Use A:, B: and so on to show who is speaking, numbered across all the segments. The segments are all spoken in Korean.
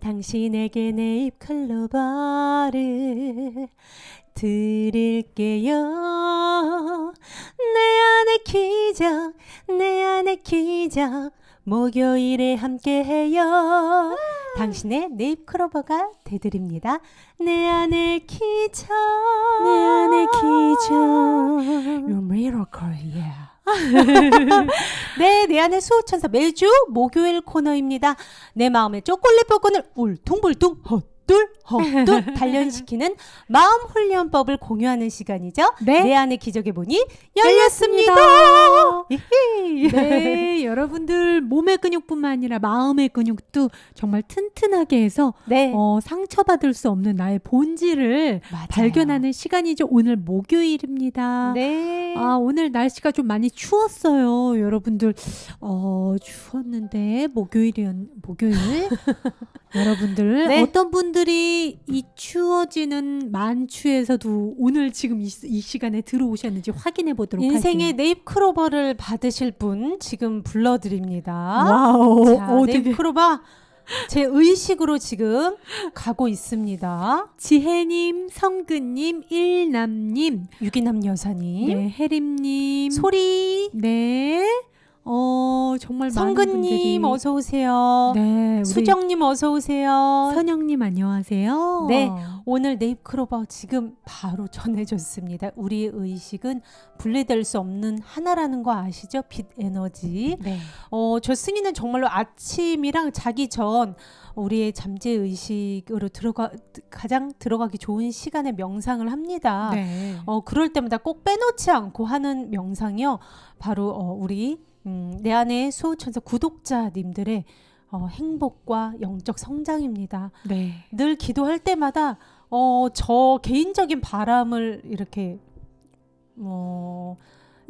A: 당신에게 내 입 클로버를 드릴게요. 내 안의 기적, 내 안의 기적, 목요일에 함께해요. 당신의 내 입 클로버가 되드립니다. 내 안의 기적, 내 안의 기적, Your miracle, yeah. 네, 내 안의 수호천사 매주 목요일 코너입니다. 내 마음의 초콜릿 복근을 울퉁불퉁 헛둘 헛둘 단련시키는 마음 훈련법을 공유하는 시간이죠.
B: 네.
A: 내 안의 기적의 문이 열렸습니다.
B: 네, 여러분들 몸의 근육뿐만 아니라 마음의 근육도 정말 튼튼하게 해서
A: 네.
B: 상처받을 수 없는 나의 본질을
A: 맞아요.
B: 발견하는 시간이죠. 오늘 목요일입니다.
A: 네.
B: 오늘 날씨가 좀 많이 추웠어요. 여러분들 추웠는데 목요일 여러분들
A: 네.
B: 어떤 분들이 이 추워지는 만추에서도 오늘 지금 이 시간에 들어오셨는지 확인해 보도록
A: 인생의
B: 할게요.
A: 내 입 클로버를 받으실 분 지금 불러드립니다.
B: 와우.
A: 자, 내 입 클로버 제 의식으로 지금 가고 있습니다.
B: 지혜님, 성근님, 일남님,
A: 유기남 여사님,
B: 네, 혜림님,
A: 소리,
B: 네, 정말 많은
A: 성근님
B: 분들이
A: 어서 오세요.
B: 네, 우리
A: 수정님 어서 오세요.
B: 선영님 안녕하세요.
A: 네, 오늘 내 입 클로버 지금 바로 전해줬습니다. 우리의 의식은 분리될 수 없는 하나라는 거 아시죠? 빛 에너지.
B: 네.
A: 저 승희는 정말로 아침이랑 자기 전 우리의 잠재 의식으로 가장 들어가기 좋은 시간에 명상을 합니다.
B: 네.
A: 그럴 때마다 꼭 빼놓지 않고 하는 명상이요. 바로 우리 내 안의 수호천사 구독자님들의 행복과 영적 성장입니다.
B: 네.
A: 늘 기도할 때마다 저 개인적인 바람을 이렇게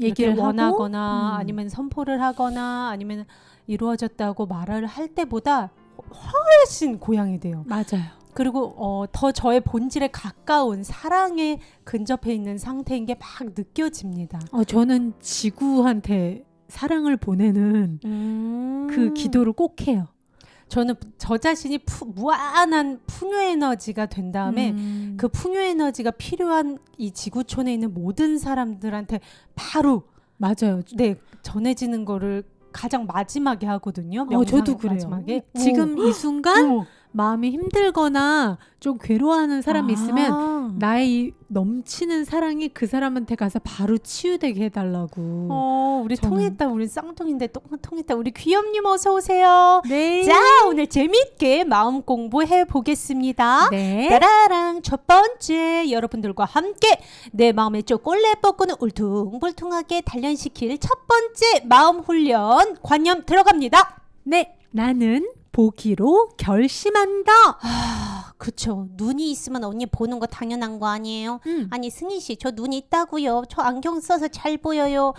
B: 얘기를
A: 이렇게 원하거나
B: 하고,
A: 아니면 선포를 하거나 아니면 이루어졌다고 말을 할 때보다 훨씬 고양이 돼요.
B: 맞아요.
A: 그리고 더 저의 본질에 가까운 사랑에 근접해 있는 상태인 게 막 느껴집니다.
B: 저는 지구한테 사랑을 보내는 그 기도를 꼭 해요.
A: 저는 저 자신이 무한한 풍요 에너지가 된 다음에 그 풍요 에너지가 필요한 이 지구촌에 있는 모든 사람들한테 바로
B: 맞아요.
A: 네 전해지는 거를 가장 마지막에 하거든요. 명상
B: 저도 그래요.
A: 마지막에.
B: 지금 이 순간
A: 오.
B: 마음이 힘들거나 좀 괴로워하는 사람이 있으면 나의 이 넘치는 사랑이 그 사람한테 가서 바로 치유되게 해달라고.
A: 우리
B: 저는-
A: 통했다. 우리 쌍둥이인데 통했다. 우리 귀염님 어서 오세요.
B: 네.
A: 자, 오늘 재밌게 마음 공부해 보겠습니다.
B: 네.
A: 따라랑 첫 번째 여러분들과 함께 내 마음의 초콜릿 볶음을 울퉁불퉁하게 단련시킬 첫 번째 마음 훈련 관념 들어갑니다.
B: 네. 나는 보기로 결심한다.
A: 그쵸. 눈이 있으면 언니 보는 거 당연한 거 아니에요? 아니 승희 씨, 저 눈이 있다고요. 저 안경 써서 잘 보여요.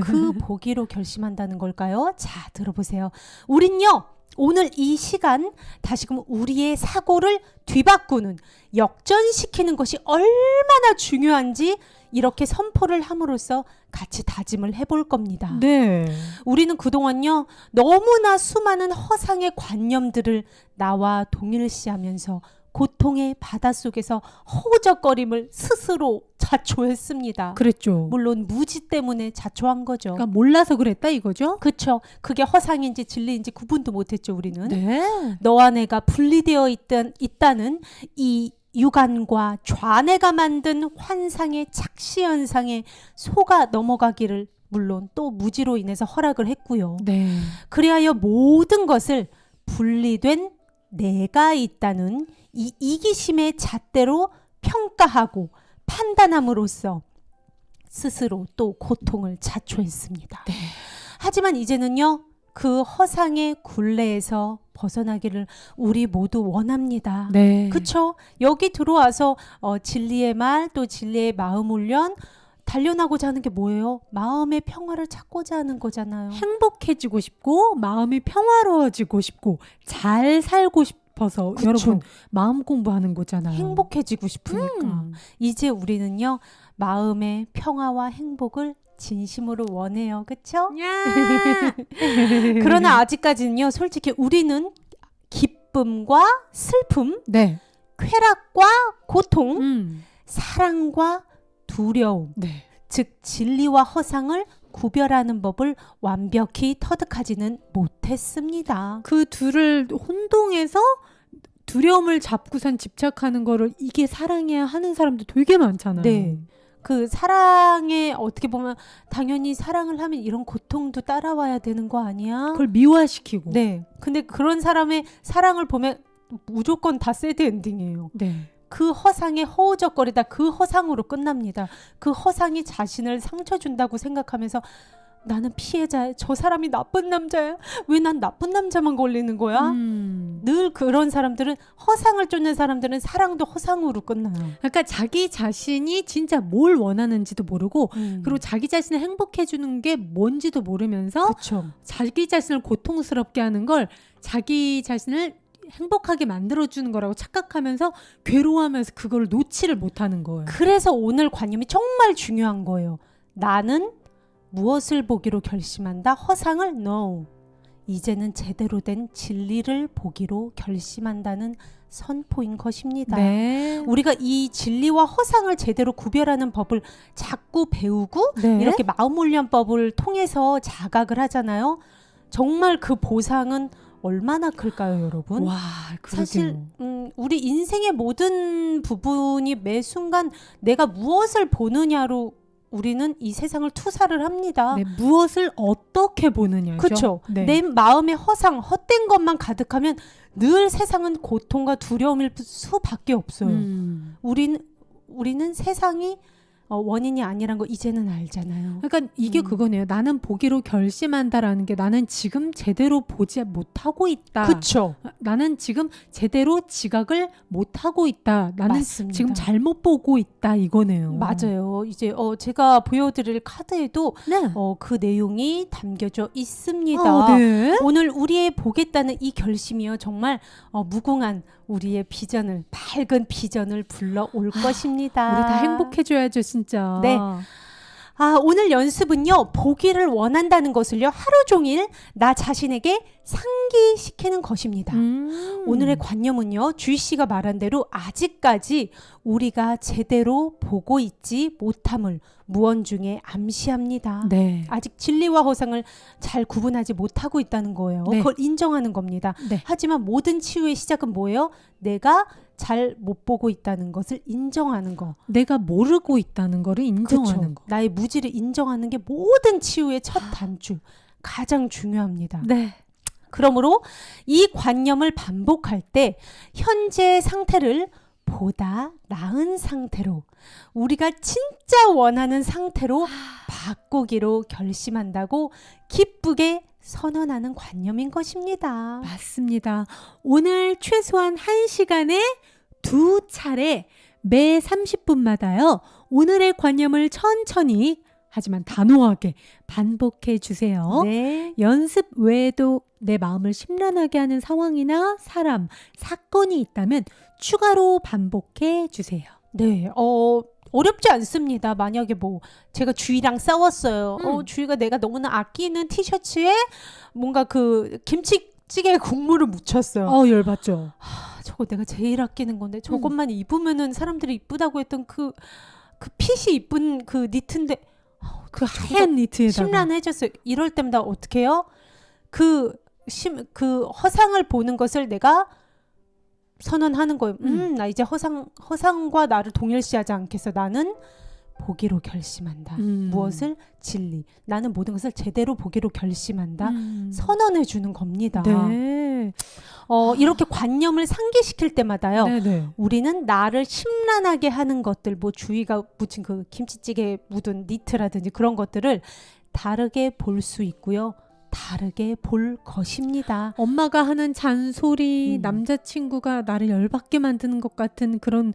A: 그 보기로 결심한다는 걸까요? 자, 들어보세요. 우린요. 오늘 이 시간 다시금 우리의 사고를 뒤바꾸는 역전시키는 것이 얼마나 중요한지 이렇게 선포를 함으로써 같이 다짐을 해볼 겁니다.
B: 네.
A: 우리는 그동안요 너무나 수많은 허상의 관념들을 나와 동일시하면서 고통의 바닷속에서 허우적거림을 스스로 자초했습니다.
B: 그랬죠.
A: 물론 무지 때문에 자초한 거죠.
B: 그러니까 몰라서 그랬다 이거죠?
A: 그쵸. 그게 허상인지 진리인지 구분도 못했죠 우리는.
B: 네.
A: 너와 내가 분리되어 있다는 이 육안과 좌뇌가 만든 환상의 착시현상에 속아 넘어가기를 물론 또 무지로 인해서 허락을 했고요.
B: 네.
A: 그리하여 모든 것을 분리된 내가 있다는 이 이기심의 잣대로 평가하고 판단함으로써 스스로 또 고통을 자초했습니다.
B: 네.
A: 하지만 이제는요. 그 허상의 굴레에서 벗어나기를 우리 모두 원합니다.
B: 네.
A: 그쵸? 여기 들어와서 진리의 말 또 진리의 마음 훈련 단련하고자 하는 게 뭐예요? 마음의 평화를 찾고자 하는 거잖아요.
B: 행복해지고 싶고 마음이 평화로워지고 싶고 잘 살고 싶어서
A: 그쵸.
B: 여러분 마음 공부하는 거잖아요.
A: 행복해지고 싶으니까. 이제 우리는요. 마음의 평화와 행복을 진심으로 원해요. 그쵸?
B: 야.
A: 그러나 아직까지는요. 솔직히 우리는 기쁨과 슬픔,
B: 네.
A: 쾌락과 고통, 사랑과 두려움,
B: 네.
A: 즉 진리와 허상을 구별하는 법을 완벽히 터득하지는 못했습니다.
B: 그 둘을 혼동해서 두려움을 잡고선 집착하는 거를 이게 사랑이야 하는 사람도 되게 많잖아요.
A: 네. 그 사랑에 어떻게 보면 당연히 사랑을 하면 이런 고통도 따라와야 되는 거 아니야?
B: 그걸 미화시키고.
A: 네. 근데 그런 사람의 사랑을 보면 무조건 다 새드 엔딩이에요.
B: 네.
A: 그 허상에 허우적거리다 그 허상으로 끝납니다. 그 허상이 자신을 상처 준다고 생각하면서 나는 피해자야. 저 사람이 나쁜 남자야. 왜 난 나쁜 남자만 걸리는 거야? 늘 그런 사람들은 허상을 쫓는 사람들은 사랑도 허상으로 끝나요.
B: 그러니까 자기 자신이 진짜 뭘 원하는지도 모르고 그리고 자기 자신을 행복해 주는 게 뭔지도 모르면서
A: 그쵸.
B: 자기 자신을 고통스럽게 하는 걸 자기 자신을 행복하게 만들어주는 거라고 착각하면서 괴로워하면서 그걸 놓지를 못하는 거예요.
A: 그래서 오늘 관념이 정말 중요한 거예요. 나는 무엇을 보기로 결심한다? 허상을? No. 이제는 제대로 된 진리를 보기로 결심한다는 선포인 것입니다.
B: 네.
A: 우리가 이 진리와 허상을 제대로 구별하는 법을 자꾸 배우고
B: 네.
A: 이렇게 마음훈련법을 통해서 자각을 하잖아요. 정말 그 보상은 얼마나 클까요, 여러분?
B: 와,
A: 사실 우리 인생의 모든 부분이 매 순간 내가 무엇을 보느냐로 우리는 이 세상을 투사를 합니다.
B: 네, 무엇을 어떻게 보느냐죠.
A: 그렇죠.
B: 네.
A: 내 마음의 허상, 헛된 것만 가득하면 늘 세상은 고통과 두려움일 수밖에 없어요. 우리는 세상이 원인이 아니란 거 이제는 알잖아요.
B: 그러니까 이게 그거네요. 나는 보기로 결심한다라는 게 나는 지금 제대로 보지 못하고 있다.
A: 그렇죠.
B: 나는 지금 제대로 지각을 못하고 있다. 나는
A: 맞습니다.
B: 지금 잘못 보고 있다 이거네요.
A: 맞아요. 이제 제가 보여드릴 카드에도
B: 네.
A: 그 내용이 담겨져 있습니다.
B: 네.
A: 오늘 우리의 보겠다는 이 결심이요. 정말 무궁한 우리의 비전을 밝은 비전을 불러올 것입니다.
B: 우리 다 행복해져야죠 진짜.
A: 네. 오늘 연습은요. 보기를 원한다는 것을요. 하루 종일 나 자신에게 상기시키는 것입니다. 오늘의 관념은요. 주희 씨가 말한 대로 아직까지 우리가 제대로 보고 있지 못함을 무언중에 암시합니다.
B: 네.
A: 아직 진리와 허상을 잘 구분하지 못하고 있다는 거예요.
B: 네.
A: 그걸 인정하는 겁니다.
B: 네.
A: 하지만 모든 치유의 시작은 뭐예요? 내가 잘 못 보고 있다는 것을 인정하는 거.
B: 내가 모르고 있다는 거를 인정하는
A: 그렇죠.
B: 거.
A: 나의 무지를 인정하는 게 모든 치유의 첫 단추. 가장 중요합니다.
B: 네.
A: 그러므로 이 관념을 반복할 때 현재 상태를 보다 나은 상태로 우리가 진짜 원하는 상태로 바꾸기로 결심한다고 기쁘게 선언하는 관념인 것입니다.
B: 맞습니다. 오늘 최소한 1시간에 2차례 매 30분마다요. 오늘의 관념을 천천히 하지만 단호하게 반복해 주세요.
A: 네.
B: 연습 외에도 내 마음을 심란하게 하는 상황이나 사람, 사건이 있다면 추가로 반복해 주세요.
A: 네. 어렵지 않습니다. 만약에 제가 주희랑 싸웠어요. 주희가 내가 너무나 아끼는 티셔츠에 뭔가 그 김치찌개 국물을 묻혔어요.
B: 열받죠.
A: 저거 내가 제일 아끼는 건데 저것만 입으면은 사람들이 이쁘다고 했던 그 핏이 이쁜 그 니트인데
B: 그 하얀 니트에다가
A: 심란해졌어요. 이럴 때마다 어떻게 해요? 그 허상을 보는 것을 내가 선언하는 거예요. 나 이제 허상과 나를 동일시하지 않겠어. 나는 보기로 결심한다. 무엇을? 진리. 나는 모든 것을 제대로 보기로 결심한다. 선언해 주는 겁니다.
B: 네.
A: 이렇게 관념을 상기시킬 때마다요.
B: 네네.
A: 우리는 나를 심란하게 하는 것들, 주희가 묻힌 그 김치찌개 묻은 니트라든지 그런 것들을 다르게 볼 수 있고요. 다르게 볼 것입니다.
B: 엄마가 하는 잔소리, 남자친구가 나를 열받게 만드는 것 같은 그런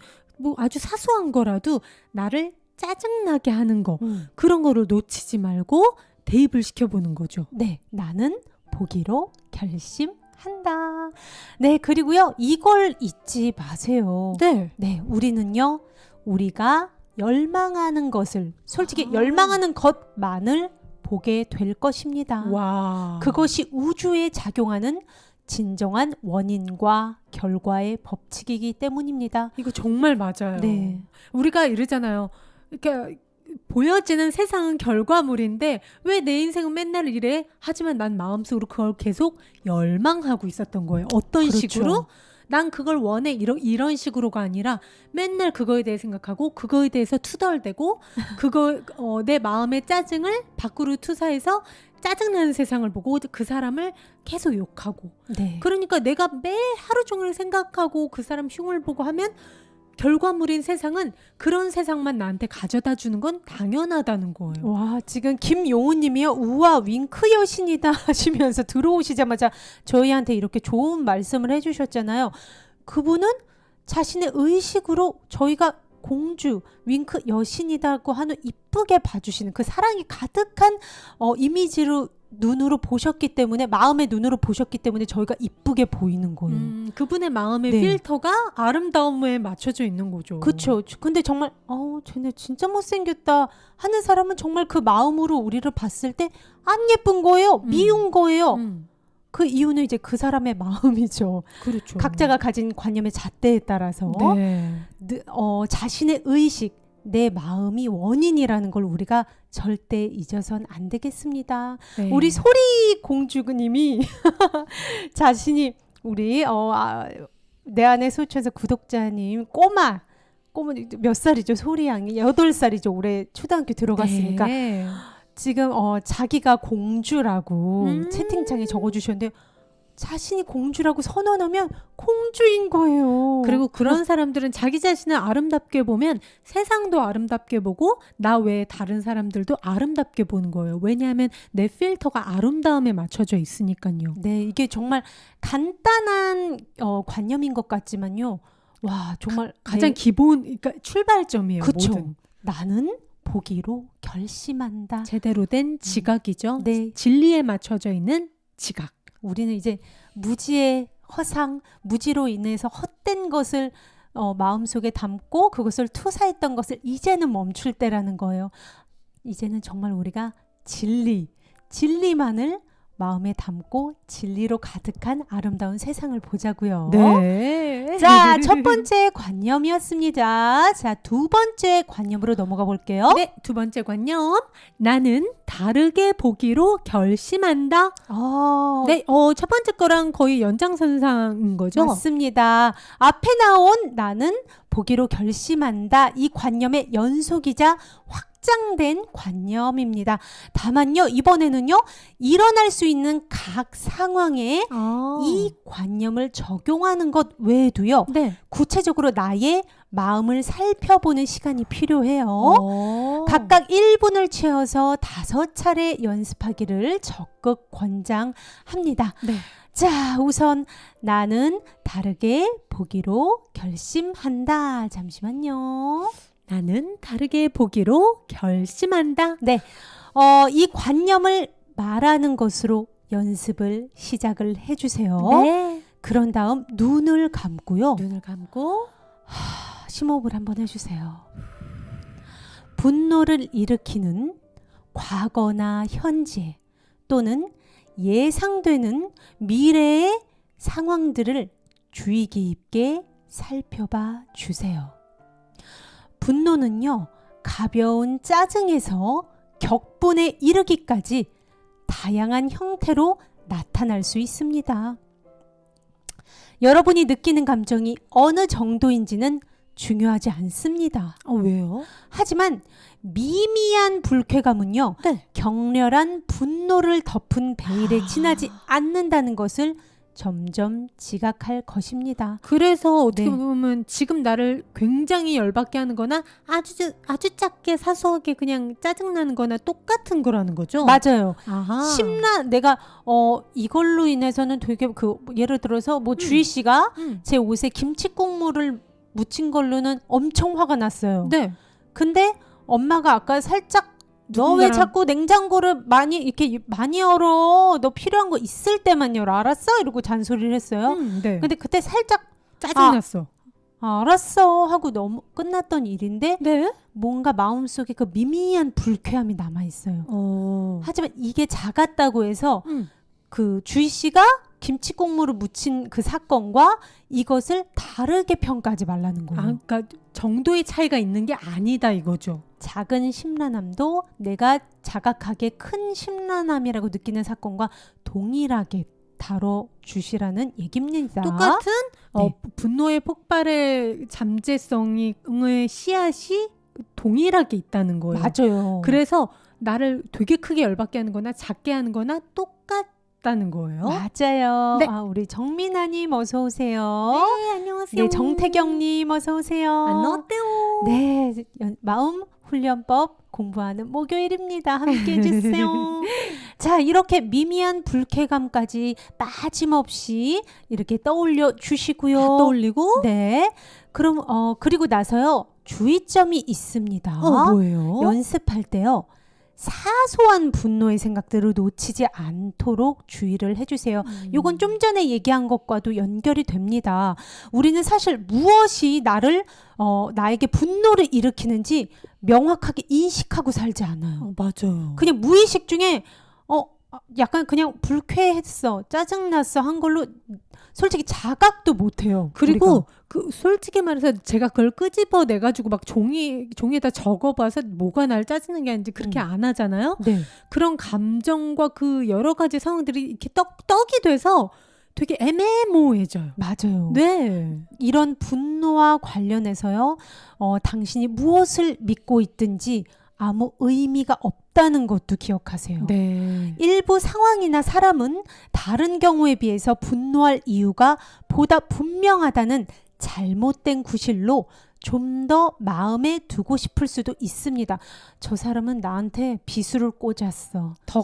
B: 아주 사소한 거라도 나를 짜증나게 하는 거 그런 거를 놓치지 말고 대입을 시켜보는 거죠.
A: 네, 나는 보기로 결심한다. 네, 그리고요 이걸 잊지 마세요.
B: 네.
A: 네, 우리는요 우리가 열망하는 것을 솔직히 열망하는 것만을 보게 될 것입니다.
B: 와.
A: 그것이 우주에 작용하는 진정한 원인과 결과의 법칙이기 때문입니다.
B: 이거 정말 맞아요.
A: 네.
B: 우리가 이러잖아요. 그러니까 보여지는 세상은 결과물인데 왜 내 인생은 맨날 이래? 하지만 난 마음속으로 그걸 계속 열망하고 있었던 거예요. 어떤
A: 그렇죠.
B: 식으로? 난 그걸 원해. 이런 식으로가 아니라 맨날 그거에 대해 생각하고 그거에 대해서 투덜대고 내 마음의 짜증을 밖으로 투사해서 짜증나는 세상을 보고 그 사람을 계속 욕하고.
A: 네.
B: 그러니까 내가 매일 하루 종일 생각하고 그 사람 흉을 보고 하면 결과물인 세상은 그런 세상만 나한테 가져다 주는 건 당연하다는 거예요.
A: 와, 지금 김용우님이요. 우와, 윙크 여신이다 하시면서 들어오시자마자 저희한테 이렇게 좋은 말씀을 해주셨잖아요. 그분은 자신의 의식으로 저희가 공주, 윙크 여신이라고 하는 이쁘게 봐주시는 그 사랑이 가득한 이미지로 눈으로 보셨기 때문에, 마음의 눈으로 보셨기 때문에 저희가 이쁘게 보이는 거예요.
B: 그분의 마음의
A: 네.
B: 필터가 아름다움에 맞춰져 있는 거죠.
A: 그렇죠. 근데 정말 쟤네 진짜 못생겼다 하는 사람은 정말 그 마음으로 우리를 봤을 때 안 예쁜 거예요. 미운 거예요. 그 이유는 이제 그 사람의 마음이죠.
B: 그렇죠.
A: 각자가 가진 관념의 잣대에 따라서
B: 네.
A: 자신의 의식, 내 마음이 원인이라는 걸 우리가 절대 잊어선 안 되겠습니다.
B: 네.
A: 우리 소리 공주님이 자신이 우리 내 안에 소초에서 구독자님 꼬마 몇 살이죠? 소리 양이 8살이죠. 올해 초등학교 들어갔으니까.
B: 네.
A: 지금 자기가 공주라고 채팅창에 적어주셨는데 자신이 공주라고 선언하면 공주인 거예요.
B: 그리고 그런 사람들은 자기 자신을 아름답게 보면 세상도 아름답게 보고 나 외에 다른 사람들도 아름답게 보는 거예요. 왜냐하면 내 필터가 아름다움에 맞춰져 있으니까요.
A: 네, 이게 정말 간단한 관념인 것 같지만요. 와, 정말
B: 가장 기본, 그러니까 출발점이에요.
A: 그쵸.
B: 뭐든.
A: 나는 보기로 결심한다.
B: 제대로 된 지각이죠.
A: 네,
B: 진리에 맞춰져 있는 지각.
A: 우리는 이제 무지의 허상, 무지로 인해서 헛된 것을 마음속에 담고 그것을 투사했던 것을 이제는 멈출 때라는 거예요. 이제는 정말 우리가 진리만을 마음에 담고 진리로 가득한 아름다운 세상을 보자고요.
B: 네.
A: 자, 첫 번째 관념이었습니다. 자, 두 번째 관념으로 넘어가 볼게요.
B: 네, 두 번째 관념. 나는 다르게 보기로 결심한다. 네, 첫 번째 거랑 거의 연장선상인 거죠?
A: 맞습니다. 앞에 나온 나는 보기로 결심한다. 이 관념의 연속이자 확장된 관념입니다. 다만요, 이번에는요, 일어날 수 있는 각 상황에 이 관념을 적용하는 것 외에도요,
B: 네.
A: 구체적으로 나의 마음을 살펴보는 시간이 필요해요. 각각 1분을 채워서 5차례 연습하기를 적극 권장합니다.
B: 네.
A: 자, 우선 나는 다르게 보기로 결심한다. 잠시만요.
B: 나는 다르게 보기로 결심한다.
A: 네, 이 관념을 말하는 것으로 연습을 시작을 해주세요.
B: 네.
A: 그런 다음 눈을 감고요.
B: 눈을 감고
A: 심호흡을 한번 해주세요. 분노를 일으키는 과거나 현재 또는 예상되는 미래의 상황들을 주의 깊게 살펴봐 주세요. 분노는요, 가벼운 짜증에서 격분에 이르기까지 다양한 형태로 나타날 수 있습니다. 여러분이 느끼는 감정이 어느 정도인지는 중요하지 않습니다.
B: 왜요?
A: 하지만 미미한 불쾌감은요,
B: 네.
A: 격렬한 분노를 덮은 베일에 지나지 않는다는 것을 점점 지각할 것입니다.
B: 그래서 어떻게
A: 네.
B: 보면 지금 나를 굉장히 열받게 하는 거나 아주 작게 사소하게 그냥 짜증나는 거나 똑같은 거라는 거죠?
A: 맞아요.
B: 아하.
A: 내가 이걸로 인해서는 되게 예를 들어서 주희 씨가 제 옷에 김치 국물을 묻힌 걸로는 엄청 화가 났어요.
B: 네.
A: 근데 엄마가 아까 살짝 너 왜 자꾸 냉장고를 많이 열어? 너 필요한 거 있을 때만 열어. 알았어? 이러고 잔소리를 했어요.
B: 네.
A: 근데 그때 살짝
B: 짜증났어.
A: 알았어 하고 너무 끝났던 일인데
B: 네.
A: 뭔가 마음속에 그 미미한 불쾌함이 남아있어요. 하지만 이게 작았다고 해서 그 주희 씨가 김치 국물을 묻힌 그 사건과 이것을 다르게 평가하지 말라는 거예요.
B: 그러니까 정도의 차이가 있는 게 아니다 이거죠.
A: 작은 심란함도 내가 자각하게 큰 심란함이라고 느끼는 사건과 동일하게 다뤄주시라는 얘기입니다.
B: 똑같은
A: 네.
B: 분노의 폭발의 잠재성의 씨앗이 동일하게 있다는 거예요.
A: 맞아요.
B: 그래서 나를 되게 크게 열받게 하는 거나 작게 하는 거나 똑같다는 거예요.
A: 맞아요.
B: 네.
A: 우리 정민아님 어서 오세요.
B: 네, 안녕하세요.
A: 네, 정태경님 어서 오세요.
B: 안녕하세요.
A: 네, 마음 훈련법 공부하는 목요일입니다. 함께 해주세요. 자, 이렇게 미미한 불쾌감까지 빠짐없이 이렇게 떠올려 주시고요.
B: 다 떠올리고
A: 네, 그럼 그리고 나서요 주의점이 있습니다.
B: 뭐예요?
A: 연습할 때요. 사소한 분노의 생각들을 놓치지 않도록 주의를 해주세요. 이건 좀 전에 얘기한 것과도 연결이 됩니다. 우리는 사실 무엇이 나에게 분노를 일으키는지 명확하게 인식하고 살지 않아요.
B: 맞아요.
A: 그냥 무의식 중에 약간 그냥 불쾌했어, 짜증났어 한 걸로 솔직히 자각도 못해요.
B: 그리고
A: 우리가.
B: 솔직히 말해서 제가 그걸 끄집어 내가지고 막 종이에다 적어봐서 뭐가 날 짜증나게 하는지 그렇게 안 하잖아요.
A: 네.
B: 그런 감정과 그 여러 가지 상황들이 이렇게 떡이 돼서 되게 애매모호해져요.
A: 맞아요.
B: 네.
A: 이런 분노와 관련해서요, 당신이 무엇을 믿고 있든지 아무 의미가 없다는 것도 기억하세요.
B: 네.
A: 일부 상황이나 사람은 다른 경우에 비해서 분노할 이유가 보다 분명하다는 잘못된 구실로 좀 더 마음에 두고 싶을 수도 있습니다. 저 사람은 나한테 비수를 꽂았어.
B: 더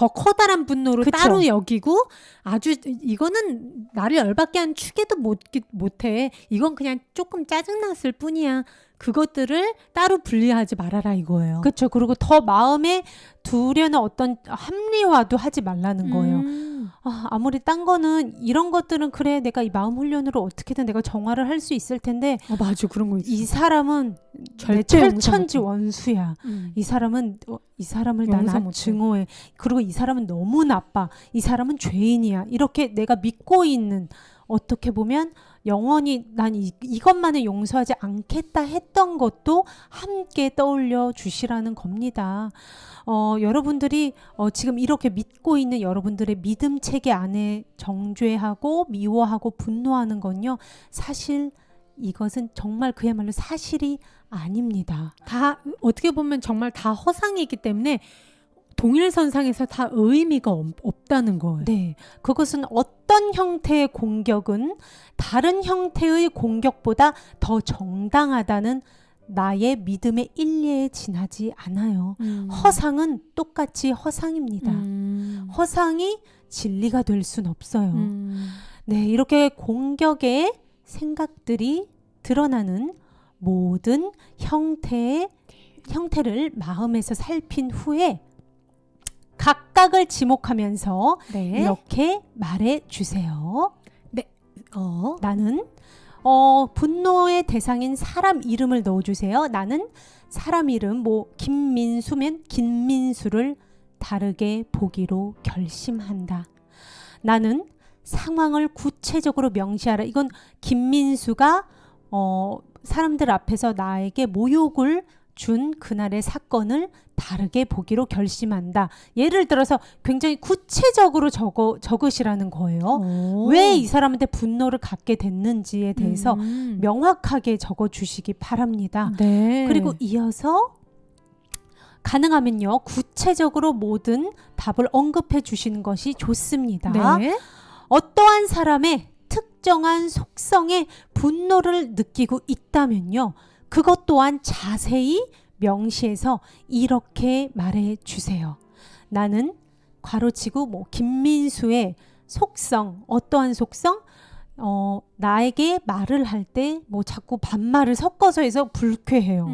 B: 커다란 분노로
A: 그쵸?
B: 따로 여기고 아주 이거는 나를 열받게 한 축에도 못해. 이건 그냥 조금 짜증났을 뿐이야. 그것들을 따로 분리하지 말아라 이거예요.
A: 그렇죠. 그리고 더 마음에 두려는 어떤 합리화도 하지 말라는 거예요. 아무리 딴 거는 이런 것들은 그래 내가 이 마음 훈련으로 어떻게든 내가 정화를 할 수 있을 텐데
B: 맞아 그런 거 있어.
A: 이 사람은 내
B: 절대
A: 철천지 원수야. 이 사람은 이 사람을
B: 용서
A: 난
B: 못해.
A: 증오해. 그리고 이 사람은 너무 나빠. 이 사람은 죄인이야. 이렇게 내가 믿고 있는 어떻게 보면 영원히 난 이것만은 용서하지 않겠다 했던 것도 함께 떠올려 주시라는 겁니다. 여러분들이 지금 이렇게 믿고 있는 여러분들의 믿음 체계 안에 정죄하고 미워하고 분노하는 건요. 사실 이것은 정말 그야말로 사실이 아닙니다.
B: 다 어떻게 보면 정말 다 허상이기 때문에 동일선상에서 다 의미가 없다는 거예요.
A: 네, 그것은 어떤 형태의 공격은 다른 형태의 공격보다 더 정당하다는 나의 믿음의 일리에 지나지 않아요. 허상은 똑같이 허상입니다. 허상이 진리가 될 순 없어요. 네, 이렇게 공격의 생각들이 드러나는 모든 형태를 마음에서 살핀 후에 각각을 지목하면서
B: 네.
A: 이렇게 말해 주세요.
B: 네.
A: 나는 분노의 대상인 사람 이름을 넣어주세요. 나는 사람 이름 김민수면 김민수를 다르게 보기로 결심한다. 나는 상황을 구체적으로 명시하라. 이건 김민수가 사람들 앞에서 나에게 모욕을 준 그날의 사건을 다르게 보기로 결심한다. 예를 들어서 굉장히 구체적으로 적으시라는 거예요. 왜 이 사람한테 분노를 갖게 됐는지에 대해서 명확하게 적어주시기 바랍니다.
B: 네.
A: 그리고 이어서 가능하면요. 구체적으로 모든 답을 언급해 주시는 것이 좋습니다.
B: 네.
A: 어떠한 사람의 특정한 속성에 분노를 느끼고 있다면요. 그것 또한 자세히 명시해서 이렇게 말해 주세요. 나는 괄호치고 김민수의 속성, 어떠한 속성? 나에게 말을 할 때 자꾸 반말을 섞어서 해서 불쾌해요.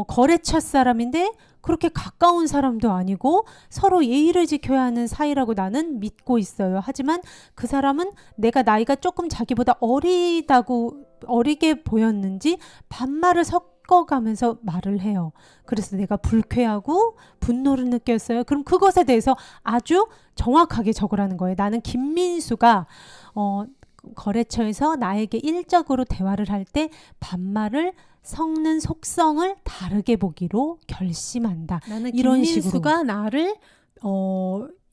A: 거래처 사람인데 그렇게 가까운 사람도 아니고 서로 예의를 지켜야 하는 사이라고 나는 믿고 있어요. 하지만 그 사람은 내가 나이가 조금 자기보다 어리게 보였는지 반말을 섞어가면서 말을 해요. 그래서 내가 불쾌하고 분노를 느꼈어요. 그럼 그것에 대해서 아주 정확하게 적으라는 거예요. 나는 김민수가 거래처에서 나에게 일적으로 대화를 할 때 반말을 섞는 속성을 다르게 보기로 결심한다.
B: 나는
A: 이런
B: 김민수가 나를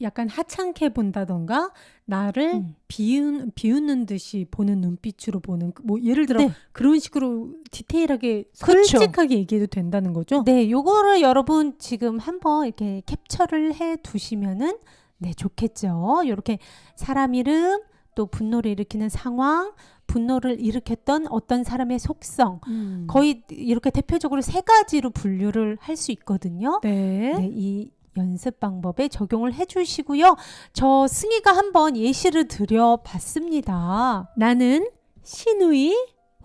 B: 약간 하찮게 본다던가 나를 비웃는 듯이 보는 눈빛으로 보는 뭐 예를 들어
A: 네.
B: 그런 식으로 디테일하게
A: 그쵸.
B: 솔직하게 얘기해도 된다는 거죠?
A: 네, 요거를 여러분 지금 한번 이렇게 캡처를 해 두시면은 네, 좋겠죠. 요렇게 사람 이름, 또 분노를 일으키는 상황, 분노를 일으켰던 어떤 사람의 속성, 거의 이렇게 대표적으로 3가지로 분류를 할 수 있거든요.
B: 네.
A: 네, 이 연습 방법에 적용을 해주시고요. 저 승희가 한번 예시를 드려봤습니다.
B: 나는 신우이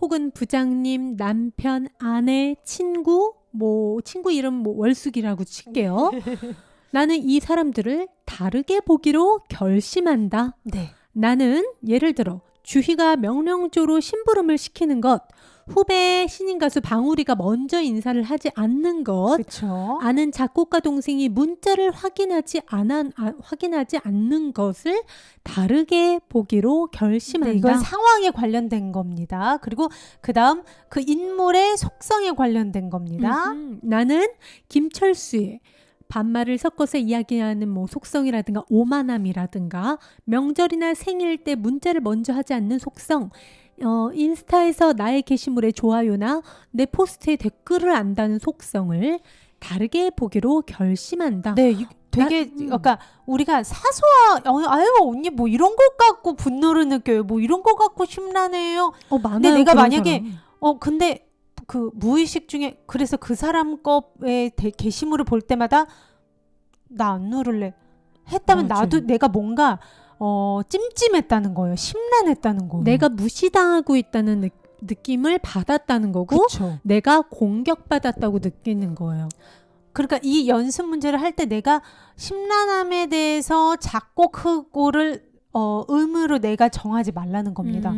B: 혹은 부장님, 남편, 아내, 친구, 뭐 친구 이름 뭐 월숙이라고 칠게요. 나는 이 사람들을 다르게 보기로 결심한다.
A: 네.
B: 나는 예를 들어 주희가 명령조로 심부름을 시키는 것, 후배 신인 가수 방울이가 먼저 인사를 하지 않는 것,
A: 그렇죠.
B: 아는 작곡가 동생이 문자를 확인하지 않는 것을 다르게 보기로 결심한다.
A: 네, 이건 상황에 관련된 겁니다. 그리고 그다음 그 인물의 속성에 관련된 겁니다.
B: 나는 김철수의 반말을 섞어서 이야기하는 뭐 속성이라든가 오만함이라든가 명절이나 생일 때 문자를 먼저 하지 않는 속성, 인스타에서 나의 게시물에 좋아요나 내 포스트에 댓글을 안다는 속성을 다르게 보기로 결심한다.
A: 네, 되게 그러니까 우리가 아유 언니 뭐 이런 것 갖고 분노를 느껴요. 뭐 이런 것 갖고 심란해요.
B: 많아요.
A: 근데 내가
B: 그런
A: 만약에
B: 사람.
A: 근데 그 무의식 중에 그래서 그 사람 거에 게시물을 볼 때마다 나 안 누를래 했다면
B: 맞아요.
A: 나도 내가 뭔가 찜찜했다는 거예요. 심란했다는 거예요.
B: 내가 무시당하고 있다는 느낌을 받았다는 거고
A: 그쵸.
B: 내가 공격받았다고 느끼는 거예요.
A: 그러니까 이 연습 문제를 할 때 내가 심란함에 대해서 작고 크고를 의무로 내가 정하지 말라는 겁니다.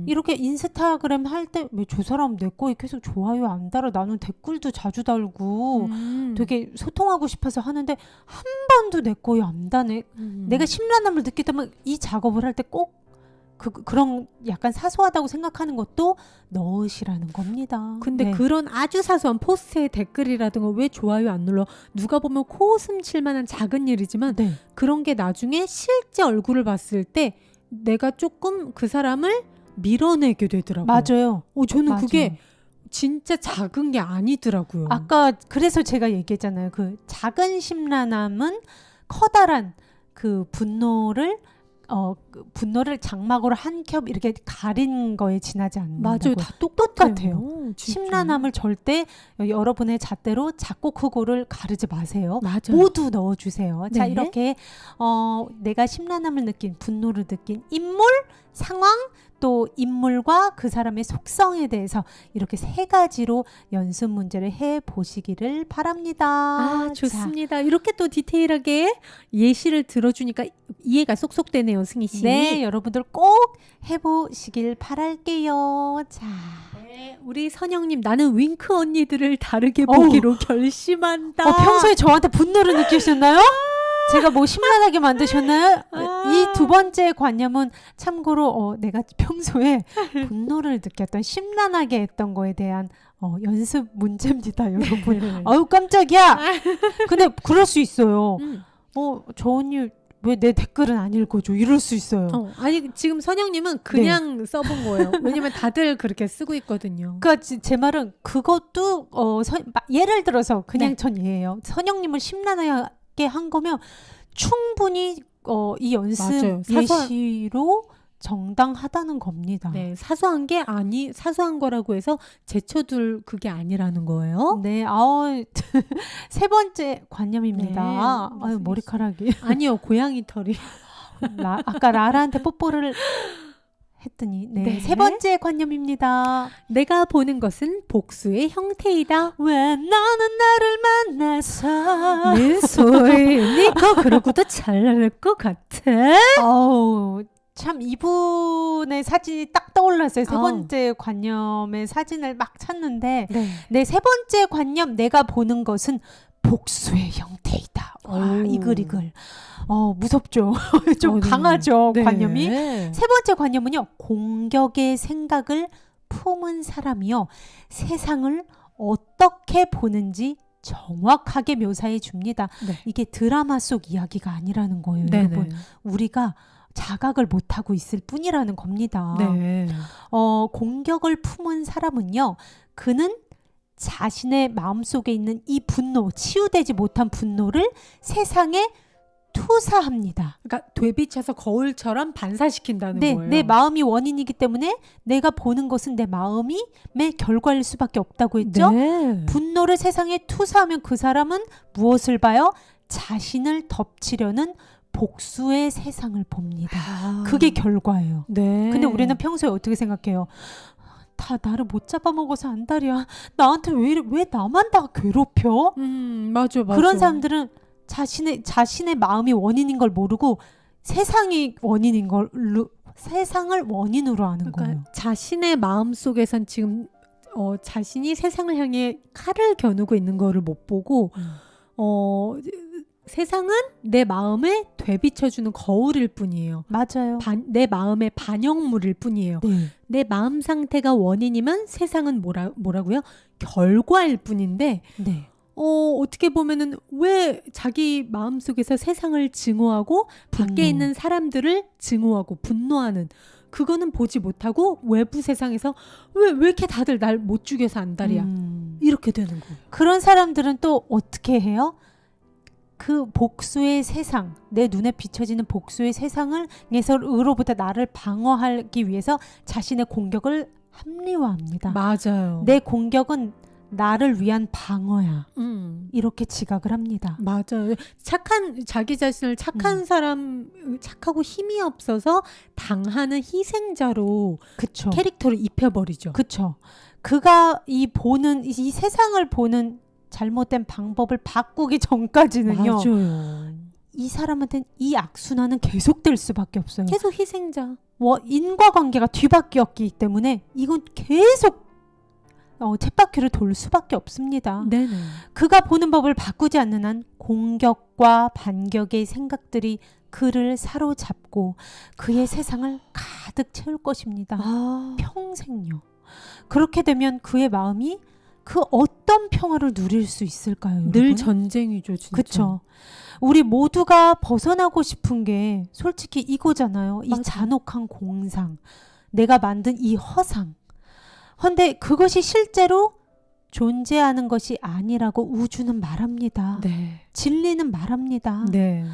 A: 이렇게 인스타그램 할 때 왜 저 사람 내 거에 계속 좋아요 안 달아? 나는 댓글도 자주 달고 되게 소통하고 싶어서 하는데 한 번도 내 거에 안 다네. 내가 심란함을 느끼다면 이 작업을 할 때 꼭 그런 약간 사소하다고 생각하는 것도 넣으시라는 겁니다.
B: 근데
A: 네.
B: 그런 아주 사소한 포스트의 댓글이라든가 왜 좋아요 안 눌러? 누가 보면 코웃음 칠 만한 작은 일이지만
A: 네.
B: 그런 게 나중에 실제 얼굴을 봤을 때 내가 조금 그 사람을 밀어내게 되더라고요.
A: 맞아요.
B: 저는
A: 맞아요.
B: 그게 진짜 작은 게 아니더라고요.
A: 아까 그래서 제가 얘기했잖아요. 그 작은 심란함은 커다란 그 분노를 장막으로 한 겹 이렇게 가린 거에 지나지 않는다고요.
B: 맞아요. 다 똑같아요.
A: 똑같아요.
B: 진짜.
A: 심란함을 절대 여러분의 잣대로 작고 크고를 가르지 마세요.
B: 맞아요.
A: 모두 넣어주세요. 자,
B: 네.
A: 이렇게 내가 심란함을 느낀, 분노를 느낀 인물, 상황, 또 인물과 그 사람의 속성에 대해서 이렇게 3가지로 연습 문제를 해보시기를 바랍니다.
B: 좋습니다. 이렇게 또 디테일하게 예시를 들어주니까 이해가 쏙쏙 되네요, 승희 씨.
A: 네, 여러분들 꼭 해보시길 바랄게요. 자,
B: 네, 우리 선영님, 나는 윙크 언니들을 다르게 보기로 결심한다.
A: 평소에 저한테 분노를 느끼셨나요? 제가 뭐 심란하게 만드셨나요? 이 2번째 관념은 참고로 내가 평소에 분노를 느꼈던 심란하게 했던 거에 대한 연습 문제입니다, 여러분. 아유 깜짝이야. 근데 그럴 수 있어요. 저 언니 왜 내 댓글은 안 읽어줘? 이럴 수 있어요.
B: 아니 지금 선영님은 그냥 써본 거예요. 왜냐면 다들 그렇게 쓰고 있거든요.
A: 그러니까 제 말은 그것도 예를 들어서 그냥
B: 네.
A: 전 예예요. 선영님을 심란하게 한 거면 충분히 이 연습
B: 맞아요.
A: 예시로 정당하다는 겁니다.
B: 네, 사소한 거라고 해서 제쳐둘 그게 아니라는 거예요.
A: 네, 3번째 관념입니다.
B: 네,
A: 아유, 머리카락이.
B: 아니요, 고양이 털이.
A: 아까 라라한테 뽀뽀를 했더니
B: 네.
A: 3번째 관념입니다.
B: 내가 보는 것은 복수의 형태이다.
A: 왜 너는 나를 만나서
B: 내 소리니까 그러고도 잘 나갈 것 같아.
A: 어우, 참 이분의 사진이 딱 떠올랐어요. 세
B: 어.
A: 번째 관념의 사진을 막 찾는데
B: 네.
A: 내 세 번째 관념 내가 보는 것은 복수의 형태이다. 와,
B: 오.
A: 이글이글. 무섭죠. 좀
B: 네.
A: 강하죠.
B: 네.
A: 관념이. 세 번째 관념은요. 공격의 생각을 품은 사람이요. 세상을 어떻게 보는지 정확하게 묘사해 줍니다.
B: 네.
A: 이게 드라마 속 이야기가 아니라는 거예요.
B: 네네.
A: 여러분. 우리가 자각을 못하고 있을 뿐이라는 겁니다.
B: 네.
A: 공격을 품은 사람은요. 그는 자신의 마음속에 있는 이 분노, 치유되지 못한 분노를 세상에 투사합니다.
B: 그러니까 되비쳐서 거울처럼 반사시킨다는
A: 네,
B: 거예요.
A: 내 마음이 원인이기 때문에 내가 보는 것은 내 마음의 결과일 수밖에 없다고 했죠.
B: 네.
A: 분노를 세상에 투사하면 그 사람은 무엇을 봐요? 자신을 덮치려는 복수의 세상을 봅니다.
B: 아.
A: 그게 결과예요.
B: 네.
A: 근데 우리는 평소에 어떻게 생각해요? 다 나를 못 잡아먹어서 안달이야. 나한테 왜 나만 다 괴롭혀?
B: 맞아.
A: 그런 사람들은 자신의 마음이 원인인 걸 모르고 세상이 원인인 걸로 세상을 원인으로 하는
B: 그러니까
A: 거예요.
B: 자신의 마음 속에선 지금 자신이 세상을 향해 칼을 겨누고 있는 거를 못 보고 세상은 내 마음을 되비춰주는 거울일 뿐이에요.
A: 맞아요.
B: 내 마음의 반영물일 뿐이에요.
A: 네.
B: 내 마음 상태가 원인이면 세상은 뭐라고요? 결과일 뿐인데
A: 네.
B: 어떻게 보면은 왜 자기 마음속에서 세상을 증오하고 밖에
A: 분노.
B: 있는 사람들을 증오하고 분노하는 그거는 보지 못하고 외부 세상에서 왜 이렇게 다들 날 못 죽여서 안달이야. 이렇게 되는 거예요.
A: 그런 사람들은 또 어떻게 해요? 그 복수의 세상, 내 눈에 비춰지는 복수의 세상으로부터 나를 방어하기 위해서 자신의 공격을 합리화합니다.
B: 맞아요.
A: 내 공격은 나를 위한 방어야. 이렇게 지각을 합니다.
B: 맞아요. 자기 자신을 착한 사람, 착하고 힘이 없어서 당하는 희생자로
A: 그쵸.
B: 캐릭터를 입혀버리죠.
A: 그쵸. 그가 이 세상을 보는 잘못된 방법을 바꾸기 전까지는요.
B: 맞아요.
A: 이 사람한테는 이 악순환은 계속될 수밖에 없어요.
B: 계속 희생자.
A: 인과관계가 뒤바뀌었기 때문에 이건 계속 쳇바퀴를 돌 수밖에 없습니다.
B: 네네.
A: 그가 보는 법을 바꾸지 않는 한 공격과 반격의 생각들이 그를 사로잡고 그의 세상을 가득 채울 것입니다. 평생요. 그렇게 되면 그의 마음이 그 어떤 평화를 누릴 수 있을까요? 여러분?
B: 늘 전쟁이죠, 진짜.
A: 그쵸. 우리 모두가 벗어나고 싶은 게 솔직히 이거잖아요. 이
B: 맞아.
A: 잔혹한 공상. 내가 만든 이 허상. 근데 그것이 실제로 존재하는 것이 아니라고 우주는 말합니다.
B: 네.
A: 진리는 말합니다.
B: 네.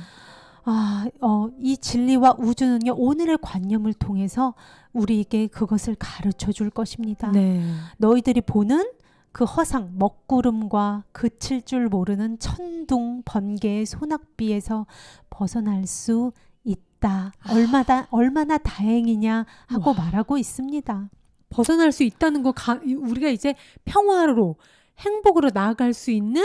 A: 이 진리와 우주는요, 오늘의 관념을 통해서 우리에게 그것을 가르쳐 줄 것입니다.
B: 네.
A: 너희들이 보는 그 허상, 먹구름과 그칠 줄 모르는 천둥, 번개의 소낙비에서 벗어날 수 있다. 얼마나 다행이냐 하고
B: 와.
A: 말하고 있습니다.
B: 벗어날 수 있다는 거 우리가 이제 평화로 행복으로 나아갈 수 있는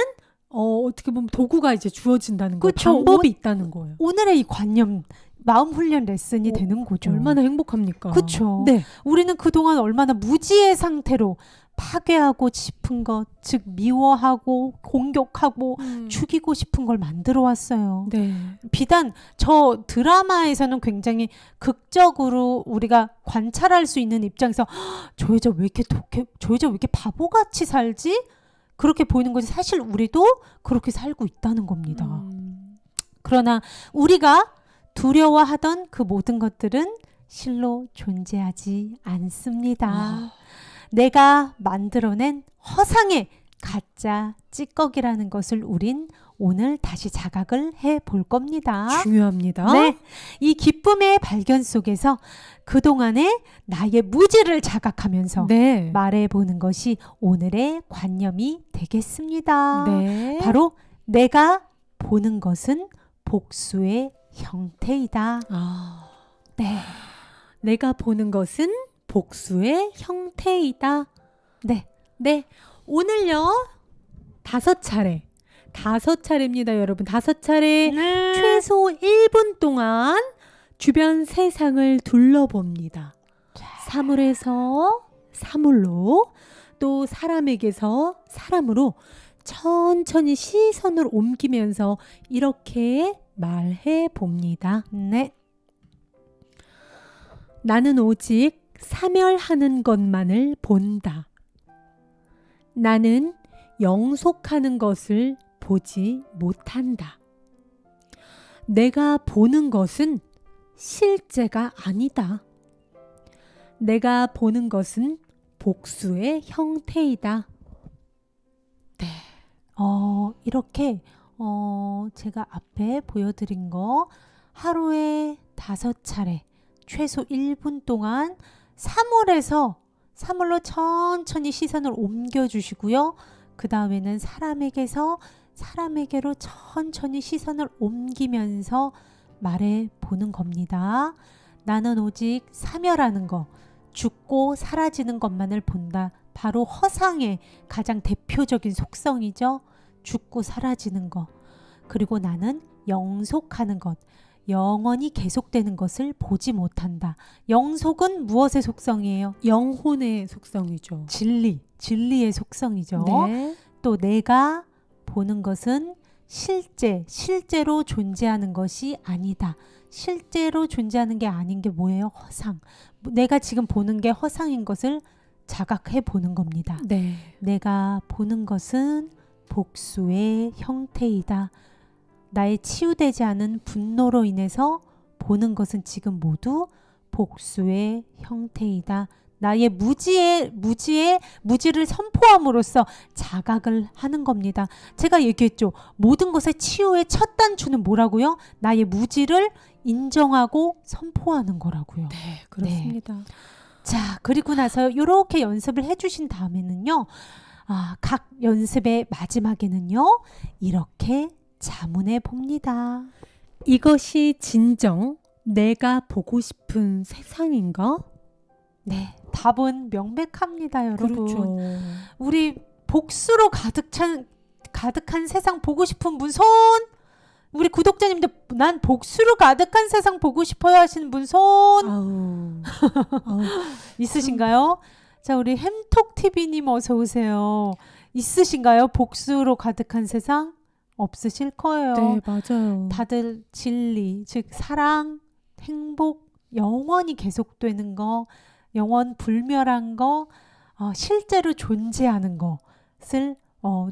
B: 어떻게 보면 도구가 이제 주어진다는 거예요.
A: 그쵸.
B: 방법이 있다는 거예요.
A: 오늘의 이 관념, 마음 훈련 레슨이 되는 거죠.
B: 얼마나 행복합니까?
A: 그쵸.
B: 네.
A: 우리는 그동안 얼마나 무지의 상태로 파괴하고 싶은 것, 즉 미워하고 공격하고 죽이고 싶은 걸 만들어 왔어요.
B: 네.
A: 비단 저 드라마에서는 굉장히 극적으로 우리가 관찰할 수 있는 입장에서 저 여자 왜 이렇게 독해, 저 여자 왜 이렇게 바보같이 살지? 그렇게 보이는 거지. 사실 우리도 그렇게 살고 있다는 겁니다. 그러나 우리가 두려워하던 그 모든 것들은 실로 존재하지 않습니다. 내가 만들어낸 허상의 가짜 찌꺼기라는 것을 우린 오늘 다시 자각을 해볼 겁니다.
B: 중요합니다.
A: 네, 이 기쁨의 발견 속에서 그동안의 나의 무지를 자각하면서
B: 네.
A: 말해보는 것이 오늘의 관념이 되겠습니다.
B: 네.
A: 바로 내가 보는 것은 복수의 형태이다. 네.
B: 내가 보는 것은 복수의 형태이다.
A: 네.
B: 네. 오늘요. 5차례입니다, 여러분. 5차례
A: 네.
B: 최소 1분 동안 주변 세상을 둘러봅니다. 사물에서 사물로, 또 사람에게서 사람으로 천천히 시선을 옮기면서 이렇게 말해 봅니다.
A: 네.
B: 나는 오직 사멸하는 것만을 본다. 나는 영속하는 것을 보지 못한다. 내가 보는 것은 실제가 아니다. 내가 보는 것은 복수의 형태이다.
A: 이렇게 제가 앞에 보여드린 거 하루에 5차례 최소 1분 동안 사물로 천천히 시선을 옮겨주시고요. 그 다음에는 사람에게로 천천히 시선을 옮기면서 말해 보는 겁니다. 나는 오직 사멸하는 것, 죽고 사라지는 것만을 본다. 바로 허상의 가장 대표적인 속성이죠. 죽고 사라지는 것. 그리고 나는 영속하는 것, 영원히 계속되는 것을 보지 못한다. 영속은 무엇의 속성이에요?
B: 영혼의 속성이죠.
A: 진리의 속성이죠.
B: 네.
A: 또 내가 보는 것은 실제로 존재하는 것이 아니다. 실제로 존재하는 게 아닌 게 뭐예요? 허상. 내가 지금 보는 게 허상인 것을 자각해 보는 겁니다.
B: 네.
A: 내가 보는 것은 복수의 형태이다. 나의 치유되지 않은 분노로 인해서 보는 것은 지금 모두 복수의 형태이다. 나의 무지를 선포함으로써 자각을 하는 겁니다. 제가 얘기했죠. 모든 것의 치유의 첫 단추는 뭐라고요? 나의 무지를 인정하고 선포하는 거라고요.
B: 네, 그렇습니다.
A: 네. 자, 그리고 나서 이렇게 연습을 해주신 다음에는요. 각 연습의 마지막에는요. 이렇게 자문해 봅니다.
B: 이것이 진정 내가 보고 싶은 세상인가?
A: 네, 답은 명백합니다, 여러분.
B: 그렇죠.
A: 우리 복수로 가득한 세상 보고 싶은 분 손. 우리 구독자님들 난 복수로 가득한 세상 보고 싶어요 하시는 분 손.
B: 아우.
A: 있으신가요? 자, 우리 햄톡TV님 어서 오세요. 있으신가요? 복수로 가득한 세상? 없으실 거예요.
B: 네, 맞아요.
A: 다들 진리, 즉 사랑, 행복, 영원히 계속되는 거, 영원 불멸한 거, 실제로 존재하는 것을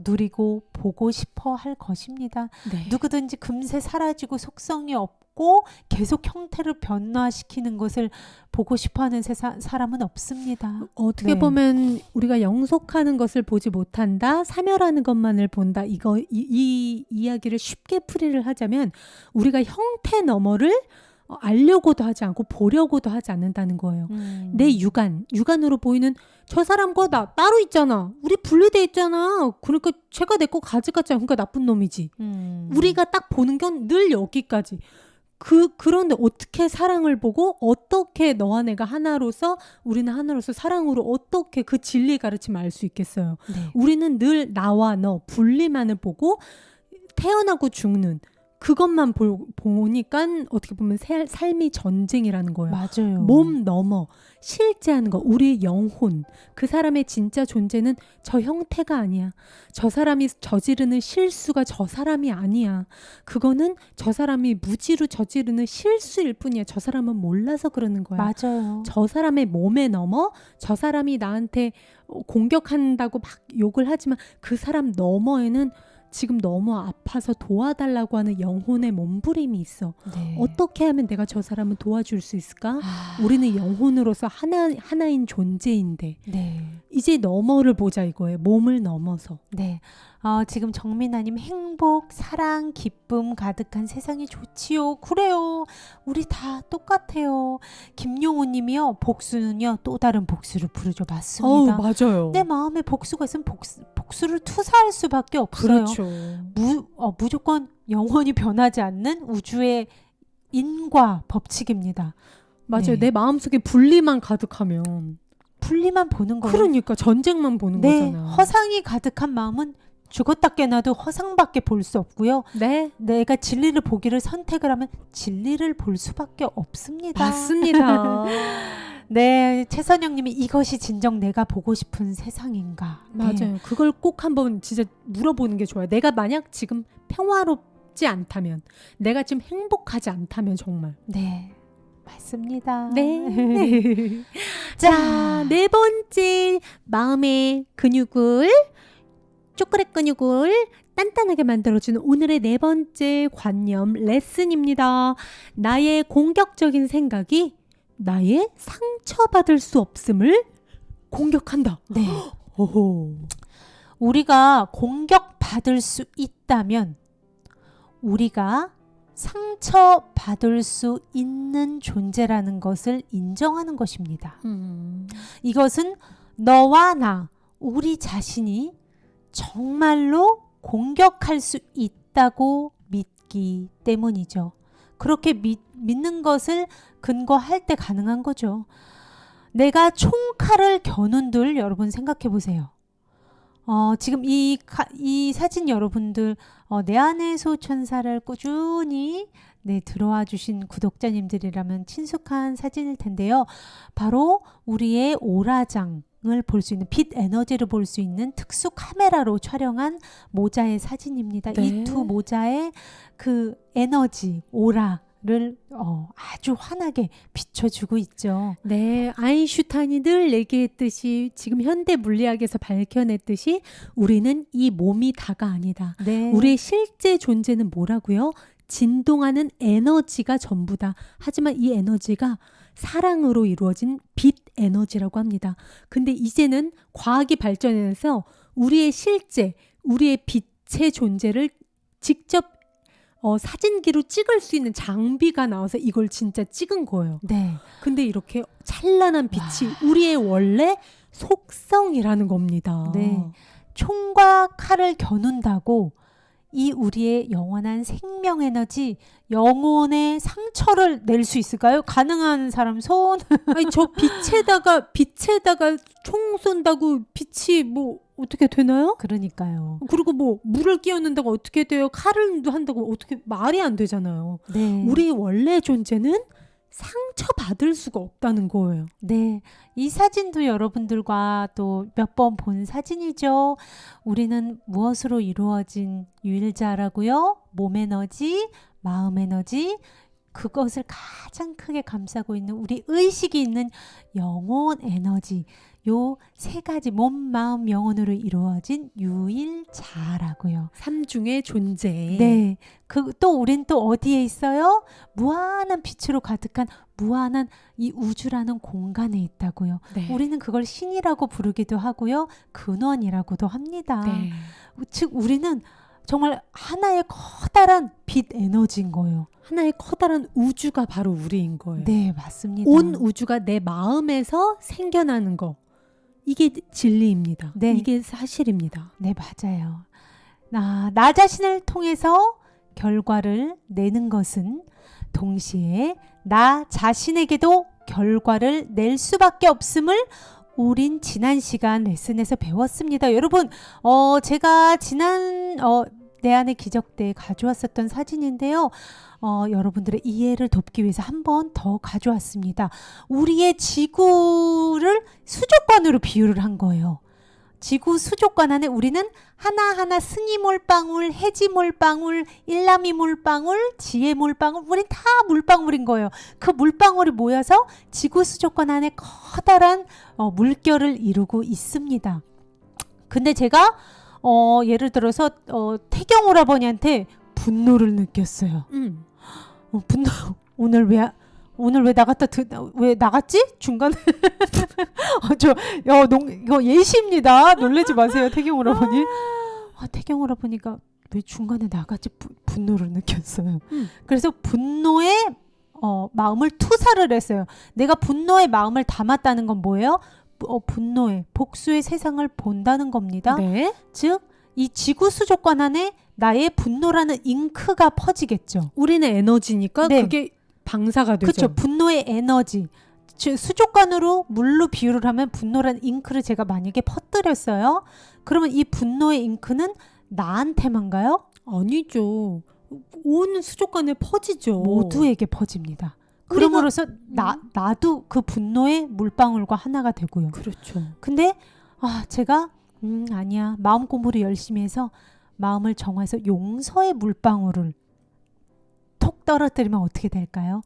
A: 누리고 보고 싶어 할 것입니다.
B: 네.
A: 누구든지 금세 사라지고 속성이 없고 계속 형태를 변화시키는 것을 보고 싶어하는 사람은 없습니다.
B: 어떻게
A: 네.
B: 보면 우리가 영속하는 것을 보지 못한다, 사멸하는 것만을 본다. 이 이야기를 쉽게 풀이를 하자면 우리가 형태 너머를 알려고도 하지 않고 보려고도 하지 않는다는 거예요. 내 육안으로 보이는 저 사람과 나 따로 있잖아. 우리 분리돼 있잖아. 그러니까 쟤가 내 거 가져갔잖아. 그러니까 나쁜 놈이지. 우리가 딱 보는 건 늘 여기까지. 그런데 어떻게 사랑을 보고 어떻게 너와 내가 하나로서 우리는 하나로서 사랑으로 어떻게 그 진리의 가르침을 알 수 있겠어요.
A: 네.
B: 우리는 늘 나와 너 분리만을 보고 태어나고 죽는 그것만 보니까 어떻게 보면 삶이 전쟁이라는 거예요.
A: 맞아요.
B: 몸 넘어 실제하는 거, 우리의 영혼, 그 사람의 진짜 존재는 저 형태가 아니야. 저 사람이 저지르는 실수가 저 사람이 아니야. 그거는 저 사람이 무지로 저지르는 실수일 뿐이야. 저 사람은 몰라서 그러는 거야.
A: 맞아요.
B: 저 사람의 몸에 넘어 저 사람이 나한테 공격한다고 막 욕을 하지만 그 사람 너머에는 지금 너무 아파서 도와달라고 하는 영혼의 몸부림이 있어.
A: 네.
B: 어떻게 하면 내가 저 사람을 도와줄 수 있을까? 우리는 영혼으로서 하나인 존재인데
A: 네.
B: 이제 너머를 보자 이거예요. 몸을 넘어서.
A: 네. 지금 정민아님 행복, 사랑, 기쁨 가득한 세상이 좋지요. 그래요. 우리 다 똑같아요. 김용호님이요. 복수는요. 또 다른 복수를 부르죠. 맞습니다.
B: 맞아요.
A: 내 마음에 복수가 있으면 복수를 투사할 수밖에 없어요.
B: 그렇죠.
A: 무조건 영원히 변하지 않는 우주의 인과 법칙입니다.
B: 맞아요.
A: 네.
B: 내 마음속에 분리만 가득하면
A: 분리만 보는 거예요.
B: 그러니까 전쟁만 보는
A: 네,
B: 거잖아.
A: 허상이 가득한 마음은 죽었다 깨나도 허상밖에 볼 수 없고요.
B: 네.
A: 내가 진리를 보기를 선택을 하면 진리를 볼 수밖에 없습니다.
B: 맞습니다.
A: 네, 최선영님이 이것이 진정 내가 보고 싶은 세상인가.
B: 맞아요.
A: 네.
B: 그걸 꼭 한번 진짜 물어보는 게 좋아요. 내가 만약 지금 평화롭지 않다면, 내가 지금 행복하지 않다면 정말.
A: 네, 맞습니다.
B: 네. 자, 네 번째 마음의 근육을 초콜릿 근육을 단단하게 만들어주는 오늘의 네 번째 관념 레슨입니다. 나의 공격적인 생각이 나의 상처받을 수 없음을 공격한다.
A: 네.
B: 오호.
A: 우리가 공격받을 수 있다면 우리가 상처받을 수 있는 존재라는 것을 인정하는 것입니다. 이것은 너와 나, 우리 자신이 정말로 공격할 수 있다고 믿기 때문이죠. 그렇게 믿는 것을 근거할 때 가능한 거죠. 내가 총칼을 겨눈들 여러분 생각해 보세요. 지금 이 사진 여러분들 내 안의 소천사를 꾸준히 들어와 주신 구독자님들이라면 친숙한 사진일 텐데요. 바로 우리의 오라장을 볼 수 있는 빛 에너지를 볼 수 있는 특수 카메라로 촬영한 모자의 사진입니다.
B: 네.
A: 이 두 모자의 그 에너지, 오라를 아주 환하게 비춰주고 있죠.
B: 네, 아인슈타인이 늘 얘기했듯이 지금 현대 물리학에서 밝혀냈듯이 우리는 이 몸이 다가 아니다.
A: 네.
B: 우리의 실제 존재는 뭐라고요? 진동하는 에너지가 전부다. 하지만 이 에너지가 사랑으로 이루어진 빛 에너지라고 합니다. 근데 이제는 과학이 발전해서 우리의 실제, 우리의 빛의 존재를 직접 사진기로 찍을 수 있는 장비가 나와서 이걸 진짜 찍은 거예요.
A: 네.
B: 근데 이렇게 찬란한 빛이 우리의 원래 속성이라는 겁니다.
A: 네. 총과 칼을 겨눈다고 이 우리의 영원한 생명 에너지, 영혼의 상처를 낼 수 있을까요? 가능한 사람 손.
B: 아니 저 빛에다가 총 쏜다고 빛이 뭐 어떻게 되나요?
A: 그러니까요.
B: 그리고 뭐 물을 끼얹는다고 어떻게 돼요? 칼을 한다고 어떻게 말이 안 되잖아요.
A: 네.
B: 우리의 원래 존재는 상처받을 수가 없다는 거예요.
A: 네. 이 사진도 여러분들과 또 몇 번 본 사진이죠. 우리는 무엇으로 이루어진 유일자라고요? 몸 에너지, 마음 에너지, 그것을 가장 크게 감싸고 있는 우리 의식이 있는 영혼 에너지, 요 세 가지 몸, 마음, 영혼으로 이루어진 유일자라고요.
B: 삼중의 존재.
A: 네. 또 우린 또 어디에 있어요? 무한한 빛으로 가득한 무한한 이 우주라는 공간에 있다고요.
B: 네.
A: 우리는 그걸 신이라고 부르기도 하고요. 근원이라고도 합니다.
B: 네.
A: 즉 우리는 정말 하나의 커다란 빛 에너지인 거예요.
B: 하나의 커다란 우주가 바로 우리인 거예요.
A: 네, 맞습니다.
B: 온 우주가 내 마음에서 생겨나는 거. 이게 진리입니다.
A: 네.
B: 이게 사실입니다.
A: 네, 맞아요. 나 자신을 통해서 결과를 내는 것은 동시에 나 자신에게도 결과를 낼 수밖에 없음을 우린 지난 시간 레슨에서 배웠습니다. 여러분, 제가 지난 내 안의 기적 때 가져왔었던 사진인데요. 여러분들의 이해를 돕기 위해서 한 번 더 가져왔습니다. 우리의 지구를 수족관으로 비유를 한 거예요. 지구 수족관 안에 우리는 하나하나 승이 몰방울, 해지 몰방울, 일남이 몰방울, 지혜 몰방울, 우린 다 물방울인 거예요. 그 물방울이 모여서 지구 수족관 안에 커다란 물결을 이루고 있습니다. 근데 제가 예를 들어서 태경 오라버니한테 분노를 느꼈어요. 분노. 오늘 왜 왜 나갔지? 중간에 이거 예시입니다. 놀라지 마세요, 태경 오라버니. 태경 오라버니가 왜 중간에 나갔지? 분노를 느꼈어요. 그래서 분노의 마음을 투사를 했어요. 내가 분노의 마음을 담았다는 건 뭐예요? 분노의 복수의 세상을 본다는 겁니다.
B: 네.
A: 즉 이 지구 수족관 안에 나의 분노라는 잉크가 퍼지겠죠.
B: 우리는 에너지니까
A: 네.
B: 그게 방사가 되죠.
A: 그렇죠. 분노의 에너지. 즉 수족관으로 물로 비유를 하면 분노라는 잉크를 제가 만약에 퍼뜨렸어요. 그러면 이 분노의 잉크는 나한테만가요?
B: 아니죠. 온 수족관에 퍼지죠.
A: 모두에게 퍼집니다. 그럼으로써 나도 그 분노의 물방울과 하나가 되고요.
B: 그렇죠.
A: 근데 제가 아니야. 마음 공부를 열심히 해서 마음을 정화해서 용서의 물방울을 톡 떨어뜨리면 어떻게 될까요?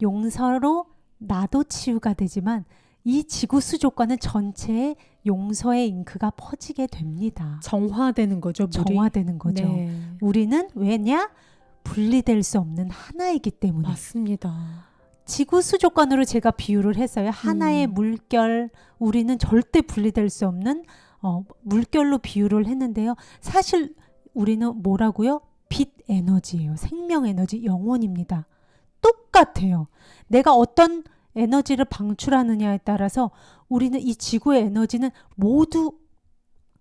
A: 용서로 나도 치유가 되지만 이 지구 수족관은 전체에 용서의 잉크가 퍼지게 됩니다.
B: 정화되는 거죠. 물이.
A: 정화되는 거죠.
B: 네.
A: 우리는 왜냐? 분리될 수 없는 하나이기 때문에.
B: 맞습니다.
A: 지구 수족관으로 제가 비유를 했어요. 하나의 물결, 우리는 절대 분리될 수 없는 물결로 비유를 했는데요. 사실 우리는 뭐라고요? 빛 에너지예요. 생명 에너지, 영혼입니다. 똑같아요. 내가 어떤 에너지를 방출하느냐에 따라서 우리는 이 지구의 에너지는 모두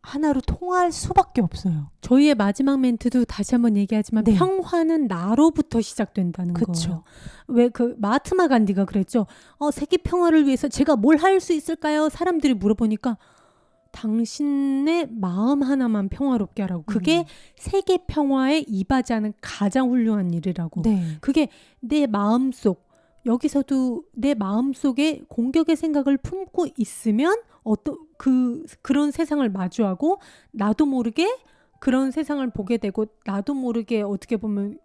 A: 하나로 통할 수밖에 없어요.
B: 저희의 마지막 멘트도 다시 한번 얘기하지만
A: 네.
B: 평화는 나로부터 시작된다는
A: 그쵸.
B: 거예요. 왜 그 마하트마 간디가 그랬죠. 세계 평화를 위해서 제가 뭘 할 수 있을까요? 사람들이 물어보니까 당신의 마음 하나만 평화롭게 하라고. 그게 세계 평화에 이바지하는 가장 훌륭한 일이라고.
A: 네.
B: 그게 내 마음속, 여기서도 내 마음속에 공격의 생각을 품고 있으면 그런 세상을 마주하고 나도 모르게 그런 세상을 보게 되고 나도 모르게 어떻게 보면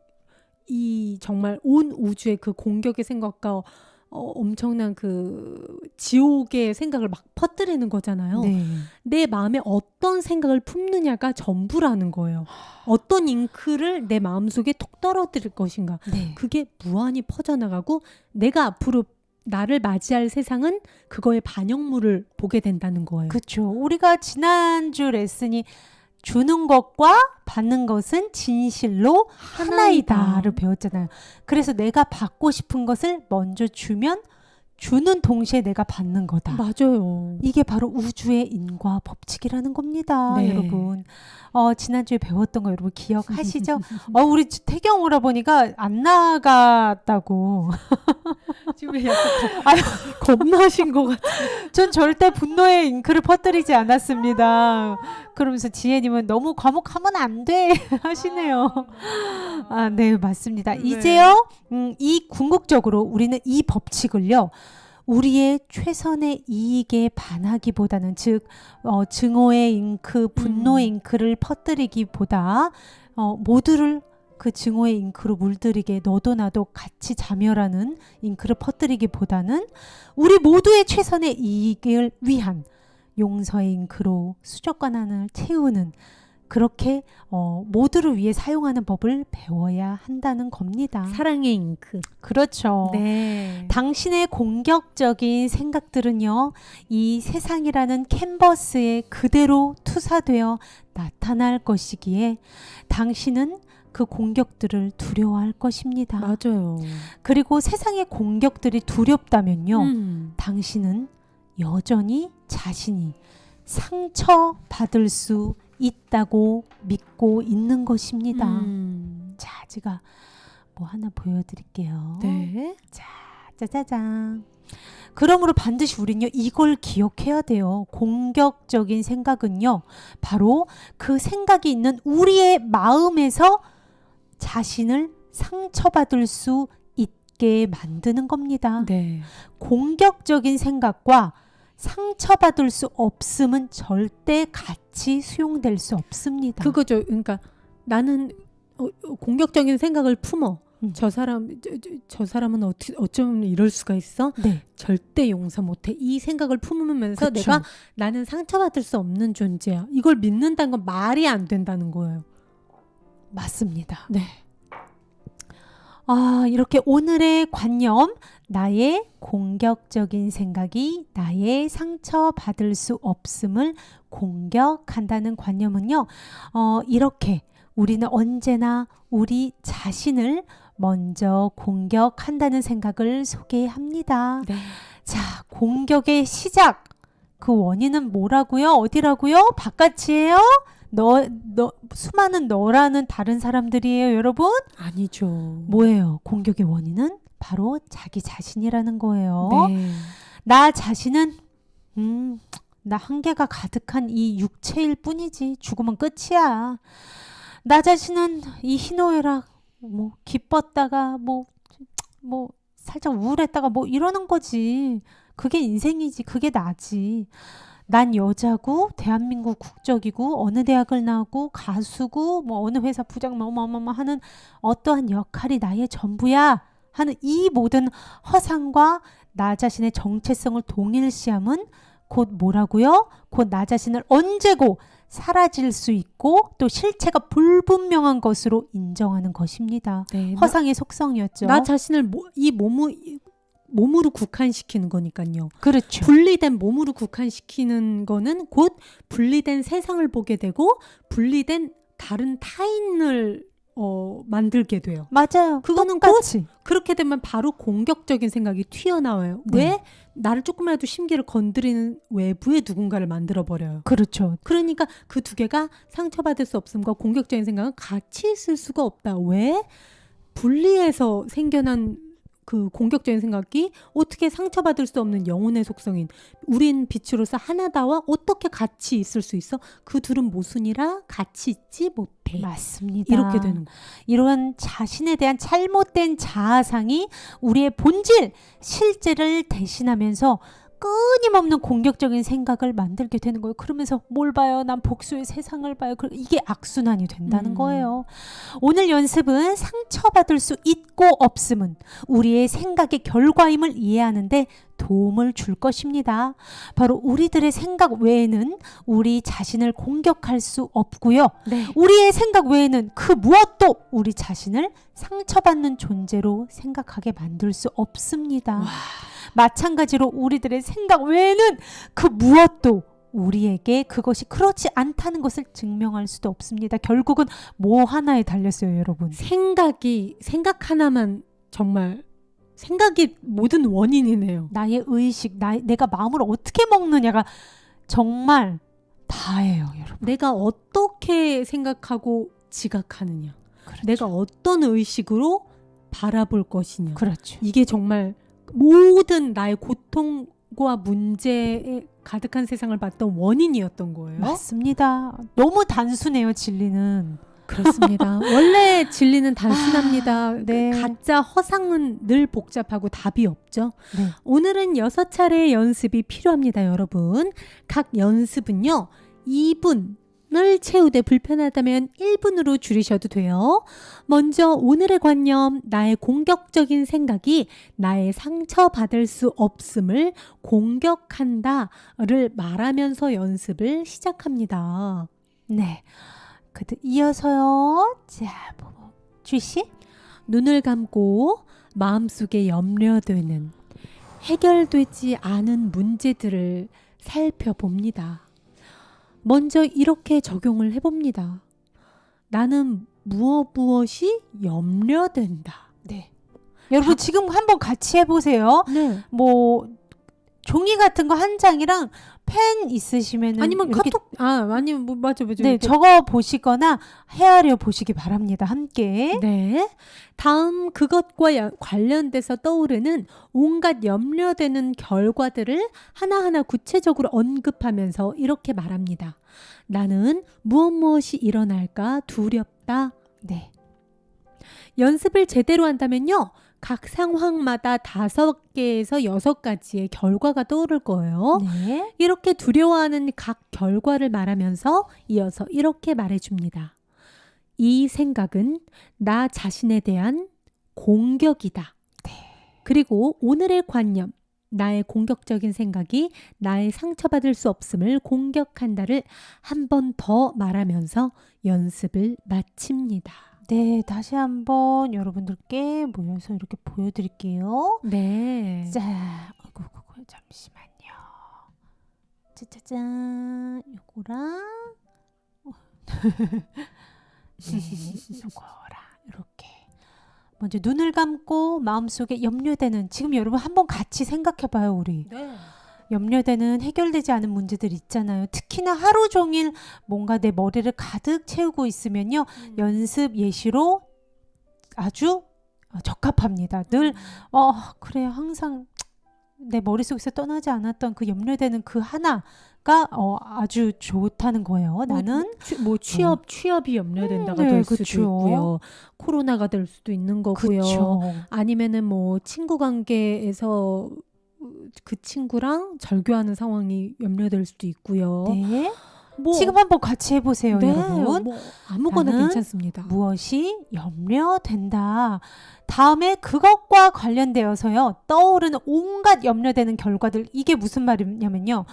B: 이 정말 온 우주의 그 공격의 생각과 엄청난 그 지옥의 생각을 막 퍼뜨리는 거잖아요.
A: 네.
B: 내 마음에 어떤 생각을 품느냐가 전부라는 거예요. 어떤 잉크를 내 마음속에 톡 떨어뜨릴 것인가.
A: 네.
B: 그게 무한히 퍼져나가고 내가 앞으로 나를 맞이할 세상은 그거의 반영물을 보게 된다는 거예요.
A: 그렇죠. 우리가 지난주 레슨이 주는 것과 받는 것은 진실로 하나이다를 배웠잖아요. 그래서 내가 받고 싶은 것을 먼저 주면 주는 동시에 내가 받는 거다.
B: 맞아요.
A: 이게 바로 우주의 인과 법칙이라는 겁니다.
B: 네.
A: 여러분. 지난주에 배웠던 거 여러분 기억하시죠? 우리 태경 오라버니가 안 나갔다고.
B: 지금 약간 겁나신 것 같아요.
A: 전 절대 분노의 잉크를 퍼뜨리지 않았습니다. 그러면서 지혜님은 너무 과묵하면 안 돼 하시네요. 네, 맞습니다.
B: 네.
A: 이제요, 이 궁극적으로 우리는 이 법칙을요, 우리의 최선의 이익에 반하기보다는 즉 증오의 잉크, 분노의 잉크를 퍼뜨리기보다 모두를 그 증오의 잉크로 물들이게 너도 나도 같이 자멸하는 잉크를 퍼뜨리기보다는 우리 모두의 최선의 이익을 위한 용서의 잉크로 수족관 안을 채우는 그렇게 모두를 위해 사용하는 법을 배워야 한다는 겁니다.
B: 사랑의 잉크.
A: 그렇죠.
B: 네.
A: 당신의 공격적인 생각들은요, 이 세상이라는 캔버스에 그대로 투사되어 나타날 것이기에 당신은 그 공격들을 두려워할 것입니다.
B: 맞아요.
A: 그리고 세상의 공격들이 두렵다면요, 당신은 여전히 자신이 상처받을 수 있다고 믿고 있는 것입니다. 자, 제가 뭐 하나 보여드릴게요.
B: 네.
A: 자, 짜자잔. 그러므로 반드시 우리는요, 이걸 기억해야 돼요. 공격적인 생각은요, 바로 그 생각이 있는 우리의 마음에서 자신을 상처받을 수 있게 만드는 겁니다.
B: 네.
A: 공격적인 생각과 상처받을 수 없음은 절대 같이 수용될 수 없습니다.
B: 그거죠. 그러니까 나는 공격적인 생각을 품어. 저 사람은 어쩌면 이럴 수가 있어?
A: 네.
B: 절대 용서 못해. 이 생각을 품으면서
A: 그쵸.
B: 나는 상처받을 수 없는 존재야. 이걸 믿는다는 건 말이 안 된다는 거예요.
A: 맞습니다.
B: 네.
A: 이렇게 오늘의 관념, 나의 공격적인 생각이 나의 상처받을 수 없음을 공격한다는 관념은요, 이렇게 우리는 언제나 우리 자신을 먼저 공격한다는 생각을 소개합니다.
B: 네.
A: 자, 공격의 시작. 그 원인은 뭐라고요? 어디라고요? 바깥이에요? 수많은 너라는 다른 사람들이에요, 여러분?
B: 아니죠.
A: 뭐예요? 공격의 원인은 바로 자기 자신이라는 거예요.
B: 네.
A: 나 자신은 나 한계가 가득한 이 육체일 뿐이지. 죽으면 끝이야. 나 자신은 이 희노애락 뭐 기뻤다가 뭐 살짝 우울했다가 뭐 이러는 거지. 그게 인생이지. 그게 나지. 난 여자고 대한민국 국적이고 어느 대학을 나오고 가수고 뭐 어느 회사 부장 뭐뭐뭐 하는 어떠한 역할이 나의 전부야 하는 이 모든 허상과 나 자신의 정체성을 동일시함은 곧 뭐라고요? 곧 나 자신을 언제고 사라질 수 있고 또 실체가 불분명한 것으로 인정하는 것입니다.
B: 네,
A: 허상의 속성이었죠.
B: 나 자신을 이 몸으로 국한시키는 거니까요.
A: 그렇죠.
B: 분리된 몸으로 국한시키는 거는 곧 분리된 세상을 보게 되고 분리된 다른 타인을 만들게 돼요.
A: 맞아요.
B: 그거는
A: 똑같이.
B: 그렇게 되면 바로 공격적인 생각이 튀어나와요.
A: 네.
B: 왜? 나를 조금이라도 심기를 건드리는 외부의 누군가를 만들어버려요.
A: 그렇죠.
B: 그러니까 그 두 개가 상처받을 수 없음과 공격적인 생각은 같이 있을 수가 없다. 왜? 분리해서 생겨난 그 공격적인 생각이 어떻게 상처받을 수 없는 영혼의 속성인 우린 빛으로서 하나다와 어떻게 같이 있을 수 있어? 그 둘은 모순이라 같이 있지 못해.
A: 맞습니다.
B: 이렇게 되는 거예요.
A: 이런 자신에 대한 잘못된 자아상이 우리의 본질, 실제를 대신하면서 끊임없는 공격적인 생각을 만들게 되는 거예요. 그러면서 뭘 봐요? 난 복수의 세상을 봐요. 이게 악순환이 된다는 거예요. 오늘 연습은 상처받을 수 있고 없음은 우리의 생각의 결과임을 이해하는데 도움을 줄 것입니다. 바로 우리들의 생각 외에는 우리 자신을 공격할 수 없고요.
B: 네.
A: 우리의 생각 외에는 그 무엇도 우리 자신을 상처받는 존재로 생각하게 만들 수 없습니다.
B: 와.
A: 마찬가지로 우리들의 생각 외에는 그 무엇도 우리에게 그것이 그렇지 않다는 것을 증명할 수도 없습니다. 결국은 뭐 하나에 달렸어요, 여러분.
B: 생각 하나만 정말 생각이 모든 원인이네요.
A: 나의 의식, 내가 마음을 어떻게 먹느냐가 정말 다예요, 여러분.
B: 내가 어떻게 생각하고 지각하느냐.
A: 그렇죠.
B: 내가 어떤 의식으로 바라볼 것이냐.
A: 그렇죠.
B: 이게 정말 모든 나의 고통과 문제에 가득한 세상을 봤던 원인이었던 거예요.
A: 맞습니다. 너무 단순해요, 진리는.
B: 그렇습니다. 원래 진리는 단순합니다.
A: 네.
B: 가짜 허상은 늘 복잡하고 답이 없죠.
A: 네.
B: 오늘은 6차례의 연습이 필요합니다, 여러분. 각 연습은요, 2분을 채우되 불편하다면 1분으로 줄이셔도 돼요. 먼저 오늘의 관념, 나의 공격적인 생각이 나의 상처받을 수 없음을 공격한다를 말하면서 연습을 시작합니다.
A: 네. 이어서요. 자, 주씨.
B: 눈을 감고 마음속에 염려되는 해결되지 않은 문제들을 살펴봅니다. 먼저 이렇게 적용을 해봅니다. 나는 무엇이 염려된다.
A: 네. 여러분 지금 한번 같이 해보세요.
B: 네.
A: 뭐 종이 같은 거 한 장이랑 펜 있으시면은
B: 아니면
A: 이렇게
B: 카톡 아니면 뭐 맞아.
A: 네, 적어 보시거나 헤아려 보시기 바랍니다. 함께.
B: 네. 다음 그것과 관련돼서 떠오르는 온갖 염려되는 결과들을 하나하나 구체적으로 언급하면서 이렇게 말합니다. 나는 무엇이 일어날까 두렵다.
A: 네.
B: 연습을 제대로 한다면요. 각 상황마다 5개에서 6가지의 결과가 떠오를 거예요.
A: 네.
B: 이렇게 두려워하는 각 결과를 말하면서 이어서 이렇게 말해줍니다. 이 생각은 나 자신에 대한 공격이다.
A: 네.
B: 그리고 오늘의 관념, 나의 공격적인 생각이 나의 상처받을 수 없음을 공격한다를 한 번 더 말하면서 연습을 마칩니다.
A: 네, 다시 한번 여러분들께 모여서 이렇게 보여드릴게요.
B: 네.
A: 자, 잠시만요. 짜자잔, 요거랑 네, 요거랑 이렇게. 먼저 눈을 감고 마음속에 염려되는, 지금 여러분 한번 같이 생각해봐요, 우리.
B: 네.
A: 염려되는 해결되지 않은 문제들 있잖아요. 특히나 하루 종일 뭔가 내 머리를 가득 채우고 있으면요. 연습 예시로 아주 적합합니다. 늘 그래 항상 내 머릿속에서 떠나지 않았던 그 염려되는 그 하나가 아주 좋다는 거예요. 나는
B: 취업이 염려된다가
A: 네,
B: 될 수도
A: 그쵸.
B: 있고요. 코로나가 될 수도 있는 거고요.
A: 그쵸.
B: 아니면은 뭐 친구 관계에서 그 친구랑 절교하는 상황이 염려될 수도 있고요.
A: 네.
B: 뭐
A: 지금 한번 같이 해보세요,
B: 네,
A: 여러분.
B: 뭐 아무거나
A: 나는
B: 괜찮습니다.
A: 무엇이 염려된다. 다음에 그것과 관련되어서요. 떠오르는 온갖 염려되는 결과들. 이게 무슨 말이냐면요.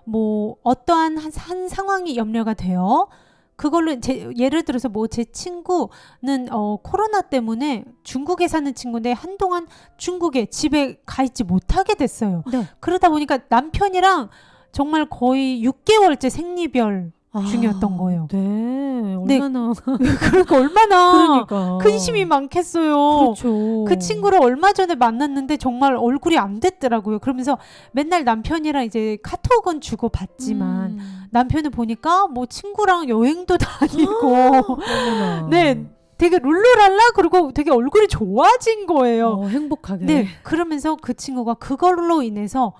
A: 뭐 어떠한 한 상황이 염려가 돼요. 그걸로 예를 들어서 뭐 제 친구는 코로나 때문에 중국에 사는 친구인데 한동안 중국에 집에 가 있지 못하게 됐어요.
B: 네.
A: 그러다 보니까 남편이랑 정말 거의 6개월째 생리별 중이었던 거예요.
B: 네,
A: 네.
B: 얼마나
A: 그러니까 얼마나
B: 그러니까
A: 근심이 많겠어요.
B: 그렇죠.
A: 그 친구를 얼마 전에 만났는데 정말 얼굴이 안 됐더라고요. 그러면서 맨날 남편이랑 이제 카톡은 주고 받지만 남편을 보니까 뭐 친구랑 여행도 다니고
B: 어머나.
A: 네, 되게 룰루랄라 그리고 되게 얼굴이 좋아진 거예요.
B: 행복하게.
A: 네, 그러면서 그 친구가 그걸로 인해서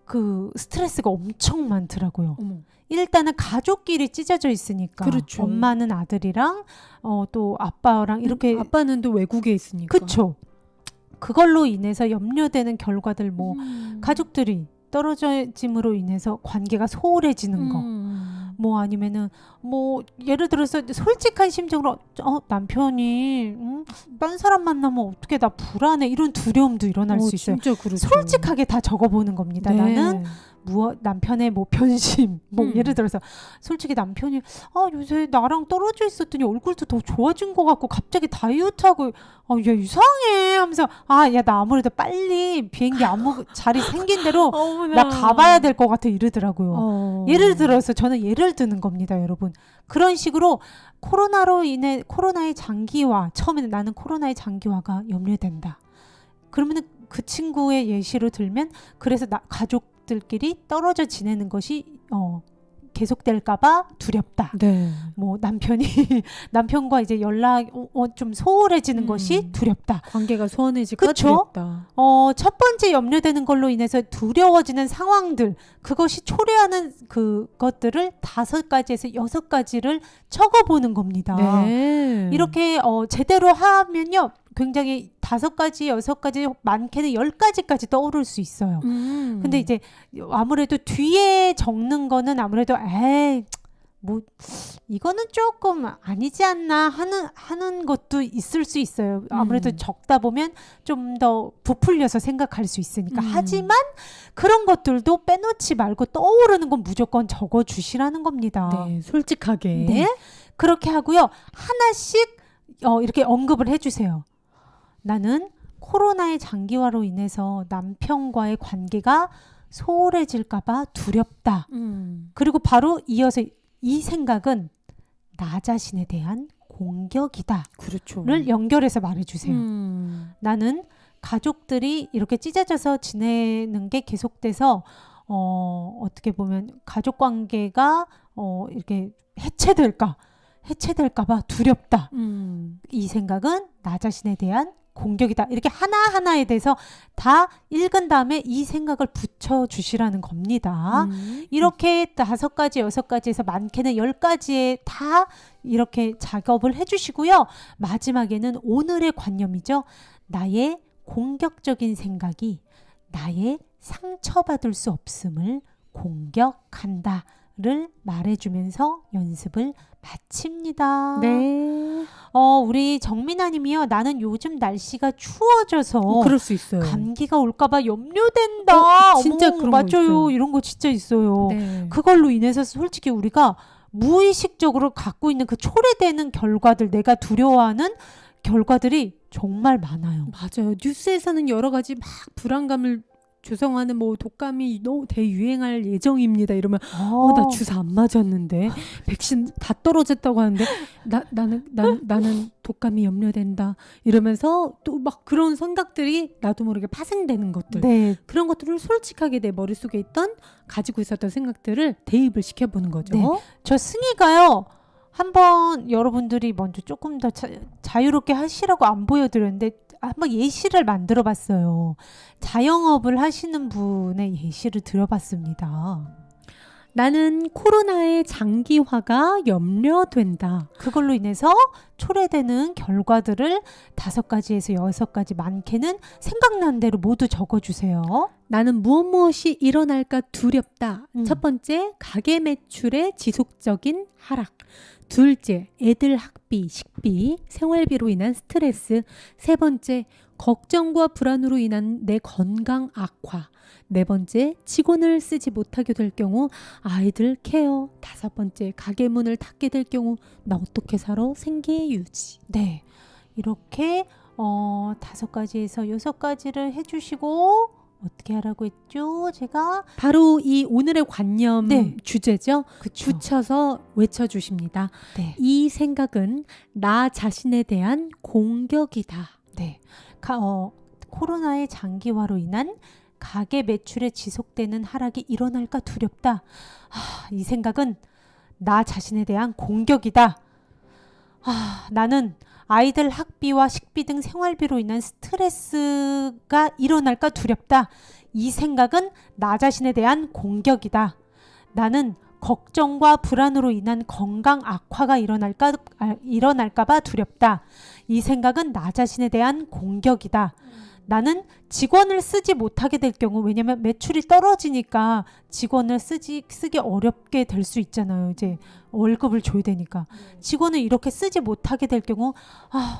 A: 그 스트레스가 엄청 많더라고요.
B: 어머.
A: 일단은 가족끼리 찢어져 있으니까
B: 그렇죠.
A: 엄마는 아들이랑 또 아빠랑 이렇게
B: 아빠는 또 외국에 있으니까.
A: 그쵸. 그걸로 인해서 염려되는 결과들 뭐 가족들이 떨어짐으로 인해서 관계가 소홀해지는 거. 뭐 아니면은 뭐 예를 들어서 솔직한 심정으로 남편이 딴 사람 만나면 어떻게 나 불안해 이런 두려움도 일어날 수 있어요.
B: 진짜 그렇죠.
A: 솔직하게 다 적어보는 겁니다.
B: 네.
A: 나는 남편의 뭐 변심 뭐 예를 들어서 솔직히 남편이 요새 나랑 떨어져 있었더니 얼굴도 더 좋아진 것 같고 갑자기 다이어트하고 야 이상해 하면서 야 나 아무래도 빨리 비행기 아무 자리 생긴 대로 나 가봐야 될 것 같아 이러더라고요. 예를 들어서 저는 예를 드는 겁니다, 여러분. 그런 식으로 코로나의 장기화, 처음에는 나는 코로나의 장기화가 염려된다. 그러면은 그 친구의 예시로 들면 그래서 가족들끼리 떨어져 지내는 것이 계속될까봐 두렵다.
B: 네.
A: 뭐 남편과 이제 연락 좀 소홀해지는 것이 두렵다.
B: 관계가 소원해질까
A: 그쵸?
B: 두렵다.
A: 첫 번째 염려되는 걸로 인해서 두려워지는 상황들, 그것이 초래하는 그것들을 5가지에서 6가지를 적어보는 겁니다.
B: 네.
A: 이렇게 제대로 하면요. 굉장히 5가지, 6가지, 많게는 10가지까지 떠오를 수 있어요. 근데 이제 아무래도 뒤에 적는 거는 아무래도 뭐 이거는 조금 아니지 않나 하는 것도 있을 수 있어요. 아무래도 적다 보면 좀 더 부풀려서 생각할 수 있으니까. 하지만 그런 것들도 빼놓지 말고 떠오르는 건 무조건 적어주시라는 겁니다.
B: 네, 솔직하게.
A: 네, 그렇게 하고요. 하나씩 이렇게 언급을 해주세요. 나는 코로나의 장기화로 인해서 남편과의 관계가 소홀해질까봐 두렵다. 그리고 바로 이어서 이 생각은 나 자신에 대한 공격이다.
B: 그렇죠.
A: 를 연결해서 말해주세요. 나는 가족들이 이렇게 찢어져서 지내는 게 계속돼서 어떻게 보면 가족 관계가 이렇게 해체될까봐 두렵다. 이 생각은 나 자신에 대한 공격이다. 이렇게 하나하나에 대해서 다 읽은 다음에 이 생각을 붙여주시라는 겁니다. 이렇게 5가지, 6가지에서 많게는 10가지에 다 이렇게 작업을 해주시고요. 마지막에는 오늘의 관념이죠. 나의 공격적인 생각이 나의 상처받을 수 없음을 공격한다를 말해주면서 연습을 마칩니다.
B: 네.
A: 우리 정민아 님이요. 나는 요즘 날씨가 추워져서
B: 그럴 수 있어요.
A: 감기가 올까봐 염려된다.
B: 진짜 그런 거
A: 맞아요.
B: 있어요.
A: 이런 거 진짜 있어요.
B: 네.
A: 그걸로 인해서 솔직히 우리가 무의식적으로 갖고 있는 그 초래되는 결과들, 내가 두려워하는 결과들이 정말 많아요.
B: 맞아요. 뉴스에서는 여러 가지 막 불안감을 조성하는 뭐 독감이 너무 대유행할 예정입니다. 이러면 나 주사 안 맞았는데 백신 다 떨어졌다고 하는데 나는 독감이 염려된다. 이러면서 또 막 그런 생각들이 나도 모르게 파생되는 것들.
A: 네.
B: 그런 것들을 솔직하게 내 머릿속에 가지고 있었던 생각들을 대입을 시켜보는 거죠.
A: 네. 저 승희가요. 한번 여러분들이 먼저 조금 더 자유롭게 하시라고 안 보여드렸는데 한번 예시를 만들어 봤어요. 자영업을 하시는 분의 예시를 드려봤습니다.
B: 나는 코로나의 장기화가 염려된다.
A: 그걸로 인해서 초래되는 결과들을 5가지에서 6가지, 많게는 생각난 대로 모두 적어주세요.
B: 나는 무엇이 일어날까 두렵다. 첫 번째, 가게 매출의 지속적인 하락. 둘째, 애들 학비, 식비, 생활비로 인한 스트레스. 세 번째, 걱정과 불안으로 인한 내 건강 악화. 네 번째, 직원을 쓰지 못하게 될 경우 아이들 케어. 5번째, 가게 문을 닫게 될 경우 나 어떻게 살아? 생계 유지.
A: 네, 이렇게 5가지에서 6가지를 해주시고 어떻게 하라고 했죠? 제가
B: 바로 이 오늘의 관념
A: 네.
B: 주제죠.
A: 그쵸.
B: 붙여서 외쳐주십니다.
A: 네.
B: 이 생각은 나 자신에 대한 공격이다.
A: 네. 코로나의 장기화로 인한 가게 매출에 지속되는 하락이 일어날까 두렵다. 이 생각은 나 자신에 대한 공격이다. 나는 아이들 학비와 식비 등 생활비로 인한 스트레스가 일어날까 두렵다. 이 생각은 나 자신에 대한 공격이다. 나는 걱정과 불안으로 인한 건강 악화가 일어날까봐 두렵다. 이 생각은 나 자신에 대한 공격이다. 나는 직원을 쓰지 못하게 될 경우, 왜냐면 매출이 떨어지니까 직원을 쓰기 어렵게 될 수 있잖아요. 이제 월급을 줘야 되니까. 직원을 이렇게 쓰지 못하게 될 경우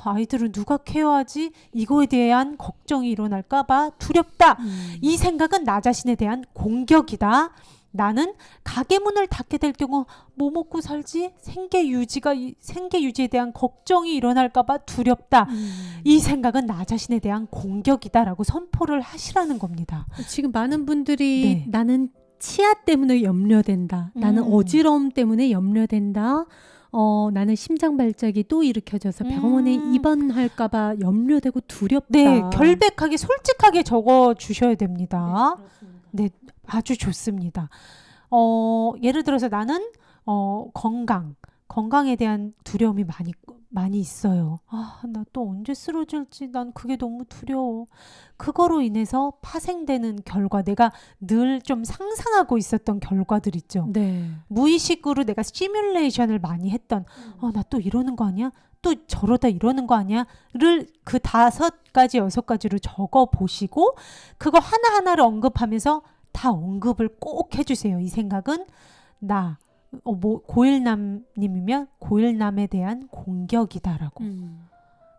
A: 아이들은 누가 케어하지? 이거에 대한 걱정이 일어날까봐 두렵다. 이 생각은 나 자신에 대한 공격이다. 나는 가게 문을 닫게 될 경우 뭐 먹고 살지? 생계 유지에 대한 걱정이 일어날까봐 두렵다. 이 생각은 나 자신에 대한 공격이다라고 선포를 하시라는 겁니다.
B: 지금 많은 분들이
A: 네.
B: 나는 치아 때문에 염려된다. 나는 어지러움 때문에 염려된다. 나는 심장 발작이 또 일으켜져서 병원에 입원할까봐 염려되고 두렵다.
A: 네, 결백하게 솔직하게 적어 주셔야 됩니다. 네, 아주 좋습니다. 예를 들어서 나는 건강에 대한 두려움이 많이 있어요. 나 또 언제 쓰러질지 난 그게 너무 두려워. 그거로 인해서 파생되는 결과, 내가 늘 좀 상상하고 있었던 결과들 있죠.
B: 네.
A: 무의식으로 내가 시뮬레이션을 많이 했던 나 또 이러는 거 아니야? 또 저러다 이러는 거 아니야?를 그 5가지, 6가지로 적어 보시고 그거 하나하나를 언급하면서 다 언급을 꼭 해주세요. 이 생각은 고일남님이면 고일남에 대한 공격이다라고.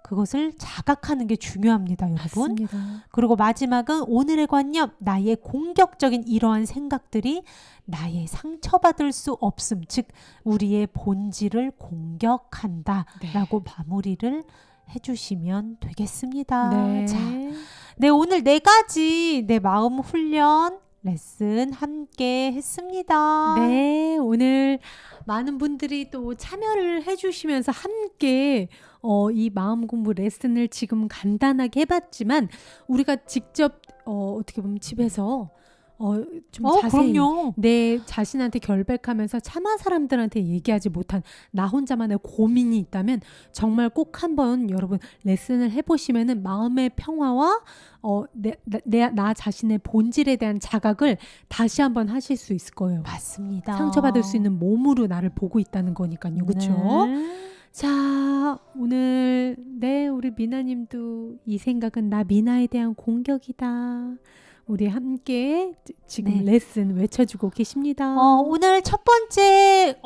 A: 그것을 자각하는 게 중요합니다, 여러분.
B: 맞습니다.
A: 그리고 마지막은 오늘의 관념, 나의 공격적인 이러한 생각들이 나의 상처받을 수 없음, 즉 우리의 본질을 공격한다 라고 마무리를 해주시면 되겠습니다.
B: 네.
A: 자, 오늘 4가지 내 마음 훈련 레슨 함께 했습니다.
B: 네, 오늘 많은 분들이 또 참여를 해주시면서 함께 이 마음 공부 레슨을 지금 간단하게 해봤지만 우리가 직접 어떻게 보면 집에서 좀 자세히
A: 그럼요.
B: 내 자신한테 결백하면서 차마 사람들한테 얘기하지 못한 나 혼자만의 고민이 있다면 정말 꼭 한번 여러분 레슨을 해보시면은 마음의 평화와 나 자신의 본질에 대한 자각을 다시 한번 하실 수 있을 거예요.
A: 맞습니다.
B: 상처받을 수 있는 몸으로 나를 보고 있다는 거니까요. 그렇죠? 자, 오늘 우리 미나님도 이 생각은 나 미나에 대한 공격이다. 우리 함께 지금 레슨 외쳐주고 계십니다.
A: 오늘 첫 번째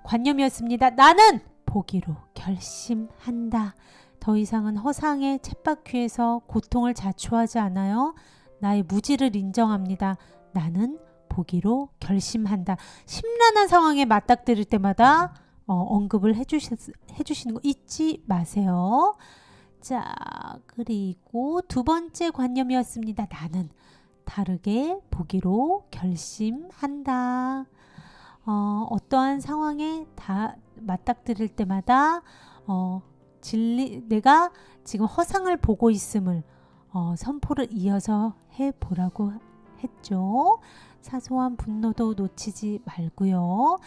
A: 관념이었습니다. 나는 보기로 결심한다. 더 이상은 허상의 쳇바퀴에서 고통을 자초하지 않아요. 나의 무지를 인정합니다. 나는 보기로 결심한다. 심란한 상황에 맞닥뜨릴 때마다 언급을 해주시는 거 잊지 마세요. 자, 그리고 2번째 관념이었습니다. 나는 다르게 보기로 결심한다. 어떠한 상황에 다 맞닥뜨릴 때마다 내가 지금 허상을 보고 있음을 선포를 이어서 해보라고 했죠. 사소한 분노도 놓치지 말고요.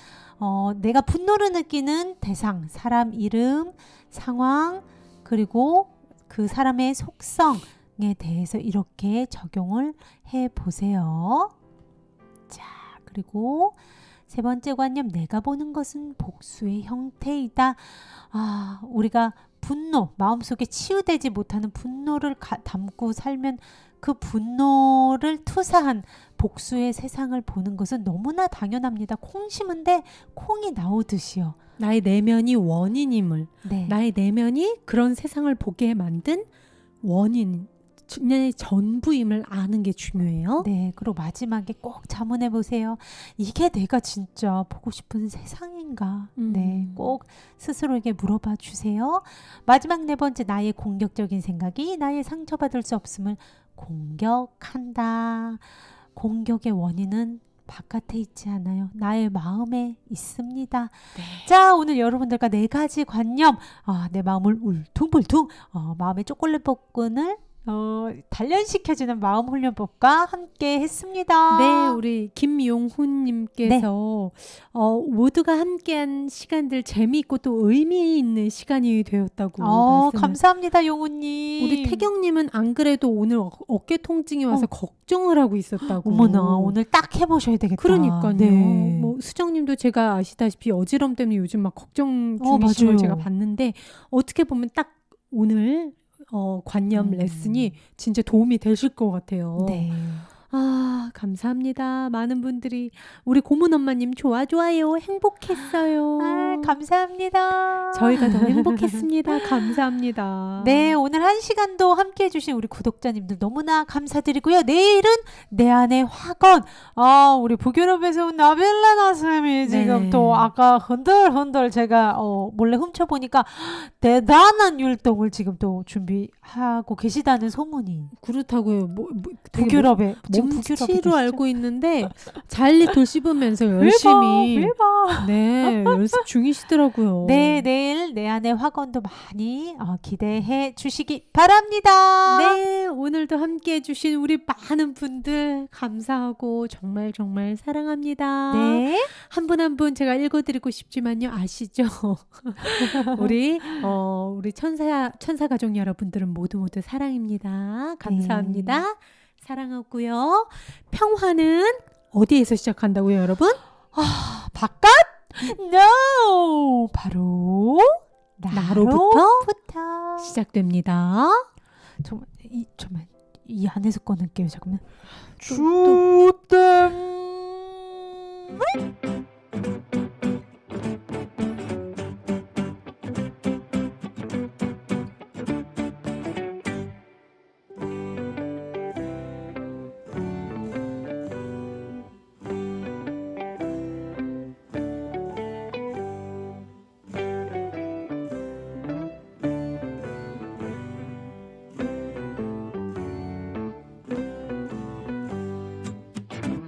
A: 내가 분노를 느끼는 대상, 사람 이름, 상황, 그리고 그 사람의 속성에 대해서 이렇게 적용을 해 보세요. 자, 그리고 세 번째 관념, 내가 보는 것은 복수의 형태이다. 우리가 분노, 마음속에 치유되지 못하는 분노를 담고 살면 그 분노를 투사한 복수의 세상을 보는 것은 너무나 당연합니다. 콩 심은데 콩이 나오듯이요.
B: 나의 내면이 원인임을,
A: 네.
B: 나의 내면이 그런 세상을 보게 만든 원인, 내 전부임을 아는 게 중요해요.
A: 네, 그리고 마지막에 꼭 자문해 보세요. 이게 내가 진짜 보고 싶은 세상인가? 네, 꼭 스스로에게 물어봐 주세요. 마지막 네 번째, 나의 공격적인 생각이 나의 상처받을 수 없음을 공격한다. 공격의 원인은 바깥에 있지 않아요. 나의 마음에 있습니다.
B: 네.
A: 자, 오늘 여러분들과 네 가지 관념, 내 마음을 울퉁불퉁, 마음의 초콜릿 복근을 단련시켜주는 마음 훈련법과 함께 했습니다.
B: 네, 우리 김용훈님께서 모두가 함께한 시간들 재미있고 또 의미 있는 시간이 되었다고 말씀을.
A: 감사합니다, 용우님.
B: 우리 태경님은 안 그래도 오늘 어깨 통증이 와서 걱정을 하고 있었다고.
A: 어머나, 오늘 딱 해보셔야 되겠다.
B: 그러니까요.
A: 네.
B: 뭐 수정님도 제가 아시다시피 어지럼 때문에 요즘 막 걱정 중이신
A: 맞아요.
B: 걸 제가 봤는데 어떻게 보면 딱 오늘 관념 레슨이 진짜 도움이 되실 것 같아요.
A: 네.
B: 감사합니다. 많은 분들이 우리 고문 엄마님 좋아요 행복했어요.
A: 감사합니다.
B: 저희가 더 행복했습니다. 감사합니다.
A: 네, 오늘 한 시간도 함께 해주신 우리 구독자님들 너무나 감사드리고요. 내일은 내 안의 화건. 우리 북유럽에서 온 나벨라 나쌤이 지금 또 아까 흔들흔들 제가 몰래 훔쳐보니까 대단한 율동을 지금 또 준비하고 계시다는 소문이.
B: 그렇다고요.
A: 북유럽에
B: 몸치로 알고 있는데 잘리돌 씹으면서 열심히
A: 대박.
B: 네, 연습 중이시더라고요.
A: 네, 내일 내 안의 화건도 많이 기대해 주시기 바랍니다.
B: 네, 오늘도 함께 해주신 우리 많은 분들 감사하고 정말 정말 사랑합니다.
A: 네.
B: 한 분 한 분 제가 읽어드리고 싶지만요, 아시죠? 우리 천사 가족 여러분들은 모두 사랑입니다. 감사합니다.
A: 네.
B: 사랑하고요. 평화는 어디에서 시작한다고요, 여러분?
A: 바깥? No! 바로 나로부터
B: 시작됩니다.
A: 정말 이 안에서 꺼낼게요. 잠깐만.
B: 또.
A: 주댐